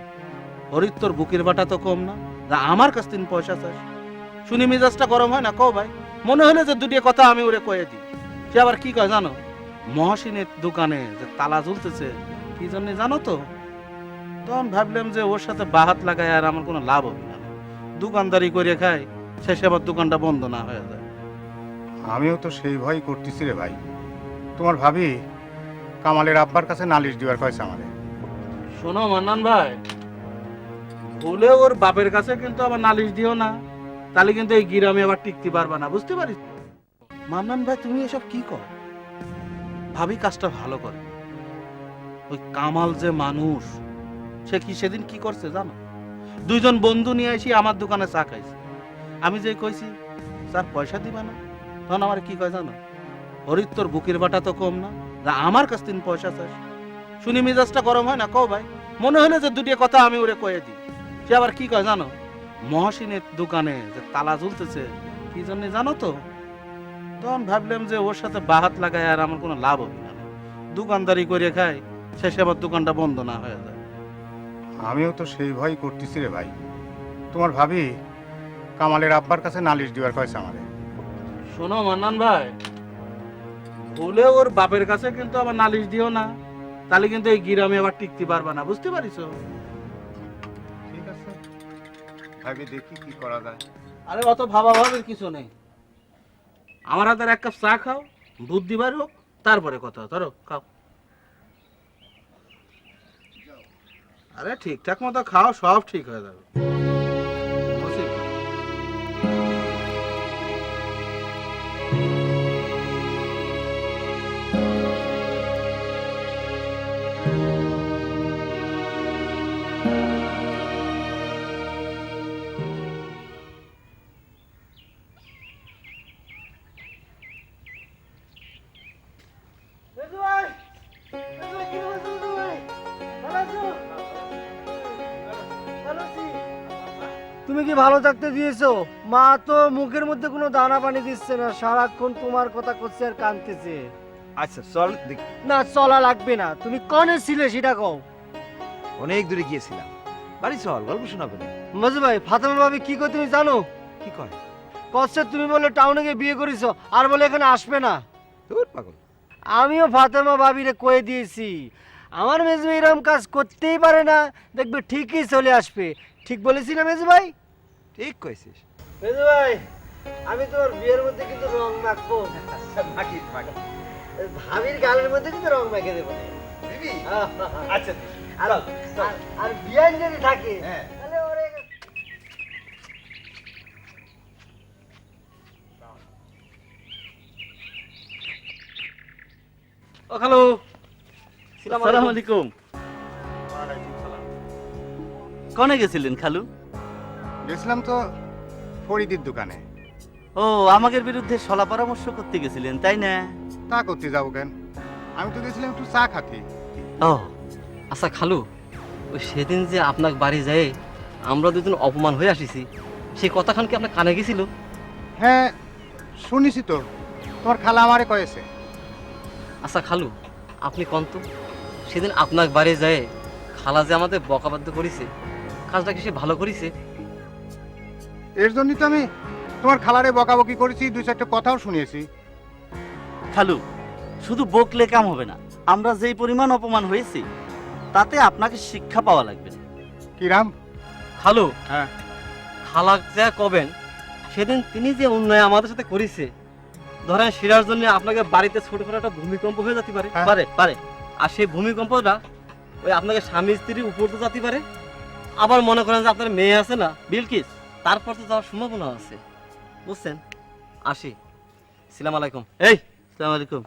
হরিত তোর বুকের বাটা তো কম না, যা আমার কাছ থেকে পয়সা চাস। শুনি মেজাজটা গরম হয় না? কও ভাই, মনে হলে যে দুটি কথা আমি ওরে কয়ে দিই। সে আবার কি কয় জানো? মহসিনের দোকানে যে তালা ঝুলতেছে কি জন্য জানো তো? তখন ভাবলাম যে ওর সাথে বাহাত লাগায় আর আমার কোনো লাভ হবে না, দোকানদারি করে খাই, শেষে আবার দোকানটা বন্ধ না হয়ে যায়। আমিও তো সেই ভয় করতেছি রে ভাই। তোমার ভাবি কামালের আব্বার কাছে নালিশ দিবার কয়েছে আমারে। শোনো মান্নান ভাই, ভুলে ওর বাপের কাছে কিন্তু আবার নালিশ দিও না, তাহলে কিন্তু এই গ্রামে আবার টিকতে পারবা না, বুঝতে পারিস? মান্নান ভাই তুমি এসব কি কর? ভাবি কাজটা ভালো করে। ওই কামাল যে মানুষ, সে কি সেদিন কি করছে জানো? দুইজন বন্ধু নিয়ে এসে আমার দোকানে চা খাইছে। আমি যে কইছি স্যার পয়সা দিবা না, তখন আমার কি কয় জানো? হরিত তোর বুকের বাটা তো কম না, যা আমার কাছ থেকে পয়সা চাস। শুনি মেজাজটা গরম হয় না? কও ভাই, মনে হলে যে দুটি কথা আমি ওরে কয়ে দিই। সে আবার কি কয় জানো? মহসিনের দোকানে যে তালা ঝুলতেছে কি জন্য জানো তো? তখন ভাবলাম যে ওর সাথে বাহাত লাগায় আর আমার কোনো লাভ হবে না, দোকানদারি করে খাই, শেষে আবার দোকানটা বন্ধ না হয়ে যায়। আমিও তো সেই ভয় করতেছি রে ভাই। তোমার ভাবি কামালের আব্বার কাছে নালিশ দিবার কয়েছে আমারে। শোনো মান্নান ভাই, ভুলে ওর বাপের কাছে কিন্তু আবার নালিশ দিও না, তাহলে কিন্তু এই গ্রামে আবার টিকতে পারবা না, বুঝতে পারিস? ঠিক আছে, ভাবি দেখি কি করা যায়। আরে অত ভাবা ভাবের কিছু নেই। আমার হাতের এক কাপ চা খাও, বুদ্ধি বার হোক, তারপরে কথা। ধরো খাও। আরে ঠিকঠাক মতো খাও, সব ঠিক হয়ে যাবে। তুমি কি ভালো থাকতে দিয়েছো? মা তো মুখের মধ্যে কোনো দানা পানি দিচ্ছে না, সারাক্ষণ তোমার কথা করছে আর কাঁদতেছে। আচ্ছা চল না চলা লাগবে না, তুমি কনে ছিলে সেটা কও। অনেক দূরে গিয়েছিলাম, বাড়ি চল, গল্প শোনাবে না। মজু ভাই, ফাতেমা ভাবি কি কয় তুমি জানো? কি কয়? কচ্ছে তুমি বলে টাউনে গিয়ে বিয়ে করেছো, আর বলে এখানে আসবে না। তোর পাগল। আমিও ফাতেমা ভাবিরে কয়ে দিয়েছি, আমার মেজু এরকম কাজ করতেই পারে না, দেখবে ঠিকই চলে আসবে। ঠিক বলেছি না মেজু ভাই? ঠিক কইছিস মেজু ভাই, আমি তোর বিয়ের মধ্যে কিন্তু রং মাখবো। ভাবির গালের মধ্যে কিন্তু রং মেখে দেবো। আচ্ছা আর বিয়ান যদি থাকে তাহলে ওরে ও হ্যালো, আসসালামু আলাইকুম। কনে গেছিলেন খালু? গেছিলাম তো ফরিদির দোকানে। ও, আমাদের বিরুদ্ধে সলা পরামর্শ করতে গেছিলেন তাই না? তা করতে যাবো কেন, আমি তো গেছিলাম একটু চা খাতে। ও আচ্ছা খালু, ওই সেদিন যে আপনার বাড়ি যায় আমরা দুজন অপমান হয়ে আসিছি, সেই কথাখান কি আপনার কানে গেছিল? হ্যাঁ শুনিছি তো, তোমার খালা আমারে কয়েছে। আচ্ছা খালু, আপনি কন্ত সেদিন আপনার বাড়ি যায় খালা যে আমাদের বকাবাদ্য করেছে, কাজটা কি সে ভালো করেছে? এর জন্যই তো আমি তোমার খালারে বকাবকি করেছি, দুই চারটে কথাও শুনিয়েছি। খালু, শুধু বকলে কাম হবে না, আমরা যেই পরিমাণ অপমান হয়েছি তাতে আপনাকে শিক্ষা পাওয়া লাগবে। কিরাম? খালু, হ্যাঁ, খালা যা কবেন সেদিন তিনি যে উন্নয়ন আমাদের সাথে করেছে ধরেন শিরার জন্য আপনাকে বাড়িতে ছোট করে একটা ভূমিকম্প হয়ে যেতে পারে, পারে পারে। আর সেই ভূমিকম্পটা ওই আপনাকে স্বামী স্ত্রীর উপর তো যেতে পারে। আবার মনে করেন যে আপনার মেয়ে আছে না বিলকিস, তারপর তো যাওয়ার সম্ভাবনা আছে, বুঝছেন? আসি, সালাম আলাইকুম। এই সালাম আলাইকুম।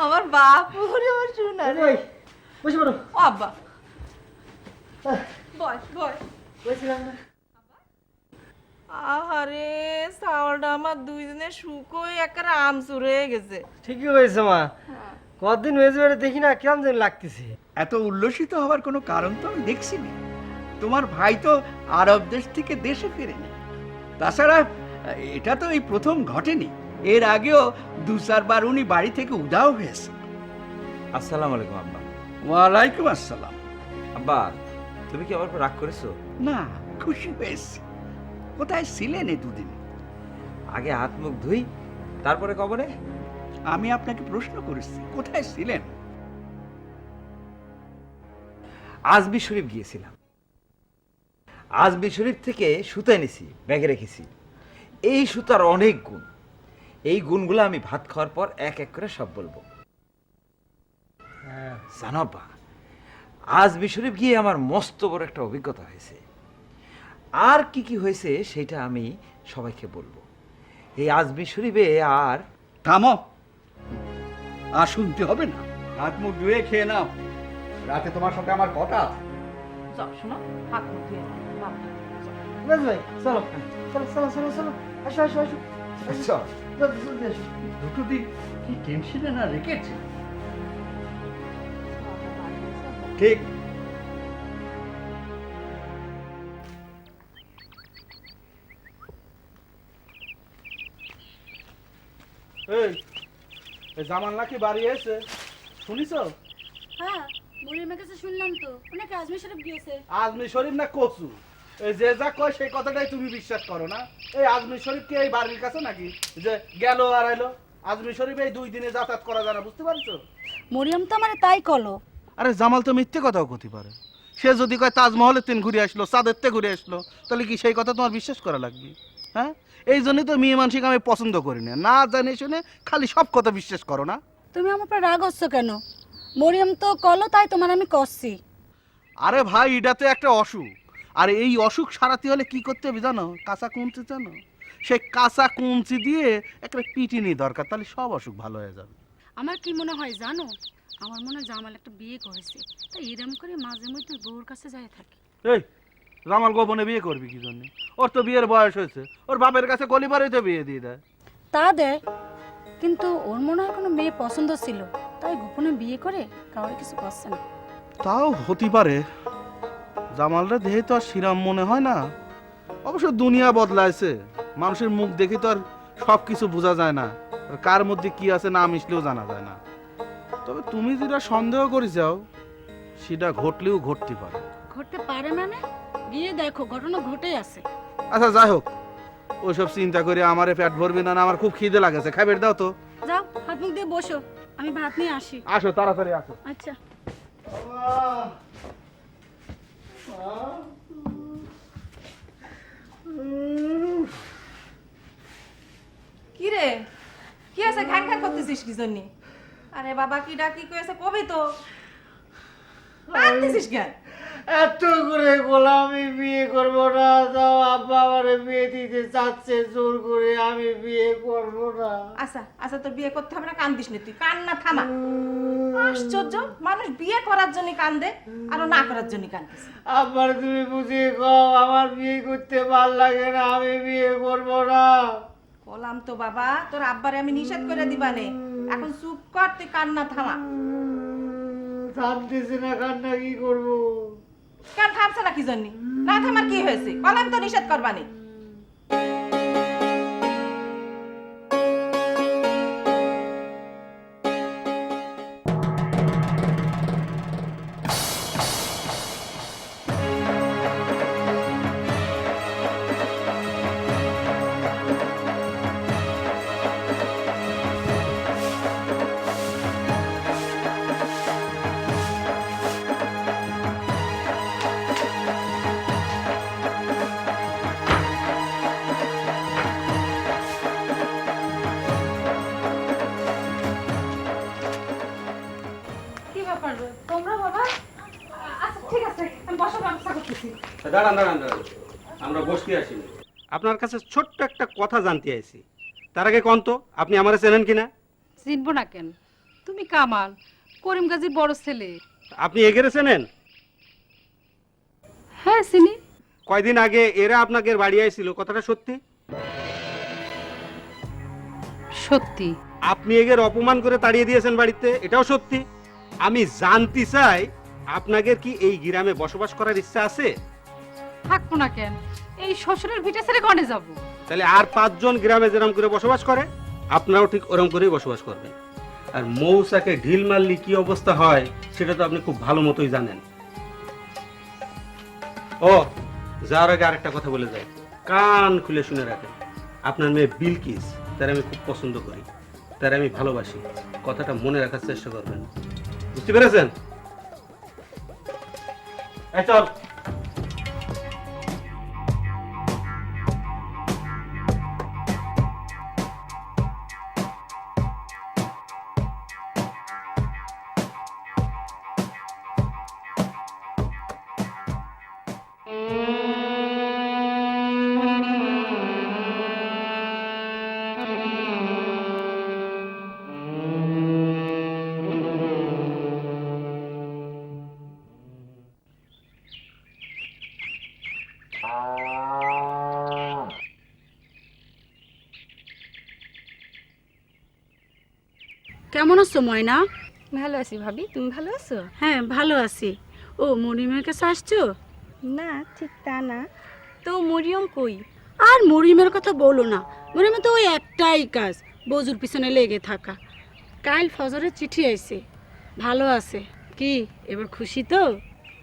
আমার বাপ ওরে আমার শোনা রে বসে পড়ো। ও আব্বা বয় বয় আহারে চাউলটা আমার দুই দিনের শুকোয় একটা আমচুর হয়ে গেছে। ঠিকই হয়েছে মা, কতদিন হয়েছে বেড়ে দেখি না, কেমন যেন লাগতেছে। এত উল্লসিত হওয়ার কোনো কারণ তো আমি দেখছি না। তোমার ভাই তো আরব দেশ থেকে দেশে ফেরেনি। তাছাড়া এটা তো এই প্রথম ঘটেনি, এর আগেও 2-4 বার উনি বাড়ি থেকে উধাও হয়েছে। আসসালামু আলাইকুম আব্বা। ওয়ালাইকুম আসসালাম। আব্বা, তুমি কি আমার উপর রাগ করেছো? না, খুশি হয়েছি। কোথায় ছিলেন এই দুদিন? আগে হাত মুখ ধুই, তারপরে কবরে। আমি আপনাকে প্রশ্ন করেছি, কোথায় ছিলেন? আজমি শরীফ গিয়েছিলাম। আজমি শরীফ থেকে সুতো এনেছি, ব্যাগে রেখেছি। এই সুতার অনেক গুণ, এই গুণগুলো আমি ভাত খাওয়ার পর এক এক করে সব বলবো। জানো আব্বা, আজমি শরীফ গিয়ে আমার মস্ত বড় একটা অভিজ্ঞতা হয়েছে। আর কি কি হয়েছে সেটা আমি সবাইকে বলবো। এই আজমি শরীফে আর থামো, আর শুনতে হবে না, হাত মুখ ধুয়ে খেয়ে নাও, রাতে তোমার সঙ্গে আমার কথা আছে। যাও শোনো, হাত মুখ ধুয়ে নাও, বাবা। বেশ ভাই, চলো চলো চলো চলো চলো, আসো আসো আসো। আচ্ছা, জলদি জলদি আসো। দুটো দিন কি টেনশনে না রেখেছে। ঠিক। এই জামাল নাকি বাড়ি এসে শুনিছো? হ্যাঁ, মরিয়মের কাছে শুনলাম তো, ওনাকে আজমি শরীফ গিয়েছে। আজমি শরীফ না কচু? এই যে যা কয় সেই কথাটাই তুমি বিশ্বাস করো না? এই আজমি শরীফ কি এই বাড়ির কাছে নাকি যে গেল আর এলো? আজমি শরীফ এই 2 দিনে যাতায়াত করা যায় না, বুঝতে পারছো? মরিয়ম তো আমার তাই কলো। আরে জামাল তো মিথ্যে কথাও করতে পারে। সে যদি কয় তাজমহলের তিন ঘুরে আসলো, চাঁদের তে ঘুরে আসলো, তাহলে কি সেই কথা তোমার বিশ্বাস করা লাগবে? হ্যাঁ, এই জন্যই তো মেয়ে মানসিক আমি পছন্দ করি না, না জানে শুনে খালি সব কথা বিশ্বাস করো না। তুমি আমার উপর রাগ হচ্ছ কেন? মরিয়ম তো কলো, তাই তোমার আমি কষছি। আরে ভাই, এটা তো একটা অসুখ, আর এই অসুখ সারাতে হলে কি করতে হবে জানো? কাঁচা কুঞ্চি জানো? সেই কাঁচা কুঞ্চি দিয়ে একটা পিটিনি দরকার, তাহলে সব অসুখ ভালো হয়ে যাবে। আমার কি মনে হয় জানো, আমার মনে হয় জামাল একটা বিয়ে করেছে, তাই এরম করে মাঝে মধ্যে বউর কাছে যায় থাকে। এই জামাল গোপনে বিয়ে করবি কি জন্য? ওর তো বিয়ের বয়স হয়েছে, ওর বাপের কাছে গলিবারে তো বিয়ে দিয়ে দেয়। তা দেয়, কিন্তু ওর মনে হয় কোনো মেয়ে পছন্দ ছিল, তাই গোপনে বিয়ে করে কাউরে কিছু করছে না। তাও হতে পারে। জামালরা দেহে তো আর শিরাম মনে হয় না। অবশ্য দুনিয়া বদলাইছে, মানুষের মুখ দেখে তো আর সব কিছু বোঝা যায় না, আর কার মধ্যে কি আছে না মিশলেও জানা যায় না। তবে তুমি যেটা সন্দেহ করে যাও সেটা ঘটলেও ঘটতে পারে। ঘটতে পারে মানে? গিয়ে দেখো, ঘটনা ঘটে আছে। আচ্ছা যাই হোক, ওইসব চিন্তা করে আমারে পেট ভরবে না, আমার খুব খিদে লাগেছে, খাবার দাও তো। যাও, হাত মুখ দিয়ে বসো, আমি ভাত নিয়ে আসি। আসো তাড়াতাড়ি আসো। আচ্ছা। কি রে, কি আছে ঘ্যান ঘ্যান করতেছিস কি জন্য? আরে বাবা, কি ডাকি কইছে কবি তো, কাঁদতেছিস কেন? এত করে বললাম আমি বিয়ে করবো না, তাও আব্বা আমারে বিয়ে দিতে চাচ্ছে জোর করে, আমি বিয়ে করবো না। আচ্ছা আচ্ছা, তোর বিয়ে করতে হবে না, কান্দিস না তুই, কান্না থামা। আশ্চর্য, মানুষ বিয়ে করার জন্য কান্দে আর না করার জন্য কান্দিস। আব্বার তুমি বুঝিয়ে কও, আমার বিয়ে করতে ভাল লাগে না, আমি বিয়ে করবো না। বললাম তো বাবা, তোর আব্বারে আমি নিষেধ করে দিবানে, এখন চুপ কর, তুই কান্না থামা। থামতেছি না, কান্না কি করবো? কেন থামছে না কি জন্য? না থামার কি হয়েছে? বলেন তো, নিষেধ করবানি। কি ব্যাপার তোমরা বাবা? আচ্ছা ঠিক আছে, আমি বসার ব্যবস্থা করতেছি। দাঁড়ান দাঁড়ান দাঁড়ান, আমরা বসতে আসিনি, আপনার কাছে ছোট্ট একটা কথা জানতে আইছি। তার আগে কোন তো আপনি আমারে চেনেন কিনা? চিনবো না কেন? তুমি কামাল, করিম গাজীর বড় ছেলে। আপনি এগেরে চেনেন? হ্যাঁ চিনি। কয়দিন আগে এরা আপনাকে বাড়ি আইছিল, কথাটা সত্যি? সত্যি। আপনি এগের অপমান করে তাড়িয়ে দিয়েছেন বাড়িতে, এটাও সত্যি? আমি জানতে চাই আপনাদের কি এই গ্রামে বসবাস করার ইচ্ছা আছে? থাকবো না কেন? এই শ্বশুরের ভিটে ছেড়ে কনে যাবো? তাহলে আর 5 জন গ্রামে যেরকম করে বসবাস করে আপনারাও ঠিক ওরকম করেই বসবাস করবেন। আর মৌসাকে ঢিল মারলে কি অবস্থা হয় সেটা তো আপনি খুব ভালো মতোই জানেন। ও যাওয়ার আগে আরেকটা কথা বলে যায়, কান খুলে শুনে রাখেন। আপনার মেয়ে বিলকিস, তার আমি খুব পছন্দ করি, তার আমি ভালোবাসি, কথাটা মনে রাখার চেষ্টা করবেন, বুঝতে পেরেছেন? এই চল। কেমন আছো ময়না? ভালো আছি ভাবি, তুমি ভালো আছো? হ্যাঁ ভালো আছি। ও মরিয়মের কাছে আসছো? না ঠিক তা না, তো মরিয়ম কই? আর মরিয়মের কথা বলো না, মরিয়মের তো ওই একটাই কাজ, বজুর পিছনে লেগে থাকা। কাল ফজরের চিঠি আইছে, ভালো আছে। কি এবার খুশি তো?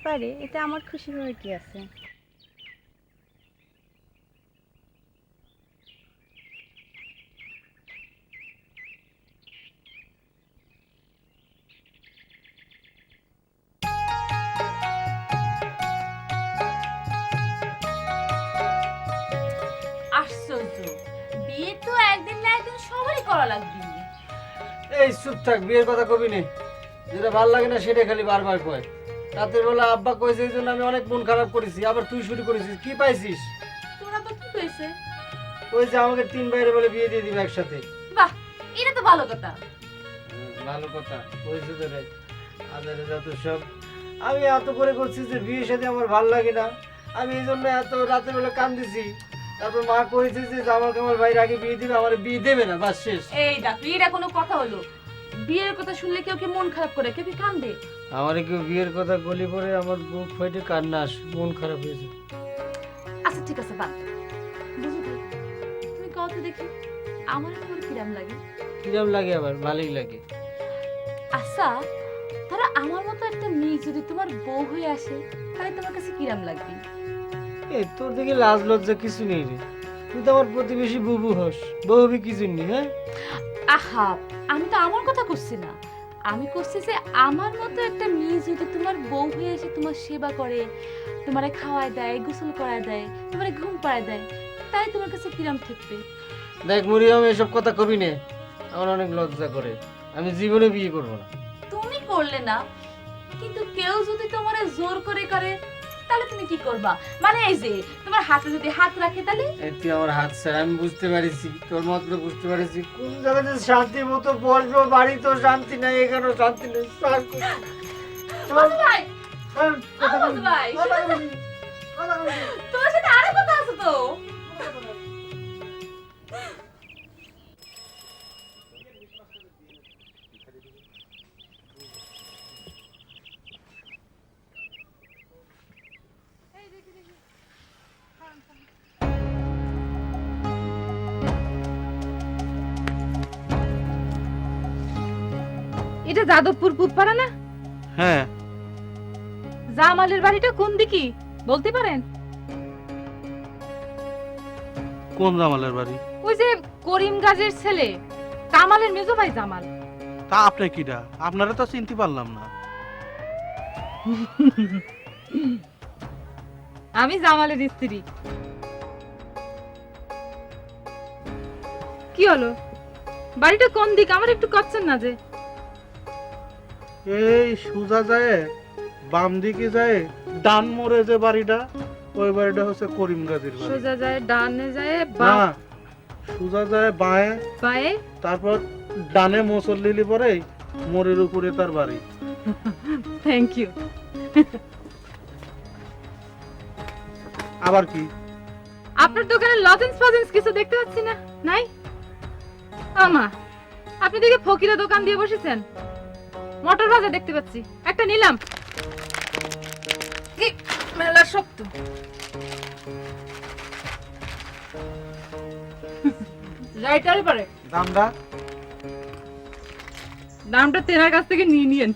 পারে, এটা আমার খুশি হওয়ার কি আছে? আশ্চর্য, বিয়ে তো একদিন না একদিন সবারই করা লাগবে। এই চুপ থাক, বিয়ের কথা কবি নে। যেটা ভাল লাগে না সেটা খালি বারবার কয়। রাতের বেলা আব্বা কইছে এই জন্য আমি অনেক মন খারাপ করেছি, আবার তুই শুরু করেছিস। কি পাইছিস? তোরা তো কি কইছে? ওই যে আমাকে 3 বাইরে বলে বিয়ে দিয়ে দিবে একসাথে। বাহ, এটা তো ভালো কথা। ভালো কথা কইছে তো রে। আদারে যত সব আমি এত করে করছি যে বিয়ের সাথে আমার ভাল লাগে না, আমি এই জন্য এত রাতের বেলা কান্দিছি। তারপর মা কইছে যে জামাল কামাল ভাইয়ের আগে বিয়ে দিবে, আমার বিয়ে দেবে না, বাস শেষ। এই দেখ, এটা কোনো কথা হলো? বিয়ের কথা শুনলে কেউ কি মন খারাপ করে, কেউ কি কান্দে? আমার কেউ বিয়ের কথা গলি পরে আমার বুক ফাইটে কান্না আস, মন খারাপ হয়েছে। আচ্ছা ঠিক আছে, বাদ। বুঝো তো, তুমি কত দেখি আমার তোমার কিরাম লাগে? কিরম লাগে? আবার ভালোই লাগে। আচ্ছা, ধরো আমার মতো একটা মেয়ে যদি তোমার বউ হয়ে আসে, তাহলে তোমার কাছে কিরাম লাগবে? এই তোর দিকে লাজ লজ্জা কিছু নেই রে, তুই তো আমার প্রতিবেশী বুবু হস, বউ হবি কি জন্য? হ্যাঁ আহা, আমি তো আমার কথা করছি না, আমি করছি যে আমার মতো একটা মেয়ে যদি তোমার বউ হয়ে এসে তোমার সেবা করে, তোমারে খাওয়ায় দেয়, গোসল করায় দেয়, তোমারে ঘুম পাড়ায় দেয়, তাই তোমার কাছে কিরাম থাকবে? দেখ মরিয়ম, এসব কথা কবি নে, আমার অনেক লজ্জা করে, আমি জীবনে বিয়ে করবো না। তুমি করলে না, কিন্তু কেউ যদি তোমারে জোর করে করে তাহলে তুমি কি করবা? মানে এই যে তোমার হাতে যদি হাত রাখে তাহলে? এই তুই আমার হাত স্যার, আমি বুঝতে পারিছি, তোর মাত্র বুঝতে পারিছি কোন জায়গাতে শান্তি মতো বসবো, বাড়ি তো শান্তি নাই, এখানেও শান্তি নেই। বন্ধু ভাই, বন্ধু ভাই, তোমার সাথে আরো কথা আছে তো। এটা যাদবপুর পুতপাড়া না? হ্যাঁ। জামালের বাড়িটা কোন দিকে বলতে পারেন? কোন জামালের বাড়ি? ওই যে করিম গাজীর ছেলে কামালের মেজো ভাই জামাল। তা আপনি কিডা? আপনারা তো চিনতে পারলাম না। আমি জামালের স্ত্রী। কি হলো, বাড়িটা কোন দিক আমার একটু করছেন না যে? এই সুজা যায় বাম দিকে যায় ডান মোড়ে যে বাড়িটা, ওই বাড়িটা হচ্ছে করিম গাজীর বাড়ি। সোজা যায় ডানে যায় না, সুজা যায় বাঁয়ে, বাঁয়ে, তারপর ডানে মোচর লিলি পরে মোড়ের উপরে তার বাড়ি। Thank you. আবার কি? আপনার দোকানে লজেন্স ফজেন্স কিছু দেখতে পাচ্ছি না, নাই? আমা, আপনি দেখে ফকিরা দোকান দিয়ে বসেছেন। মটর ভাজা দেখতে পাচ্ছি, একটা নিলাম। কি মেলা শক্ত। রাইটারে পারে দামটা দামটা তেনার কাছ থেকে নিয়ে নিয়েন।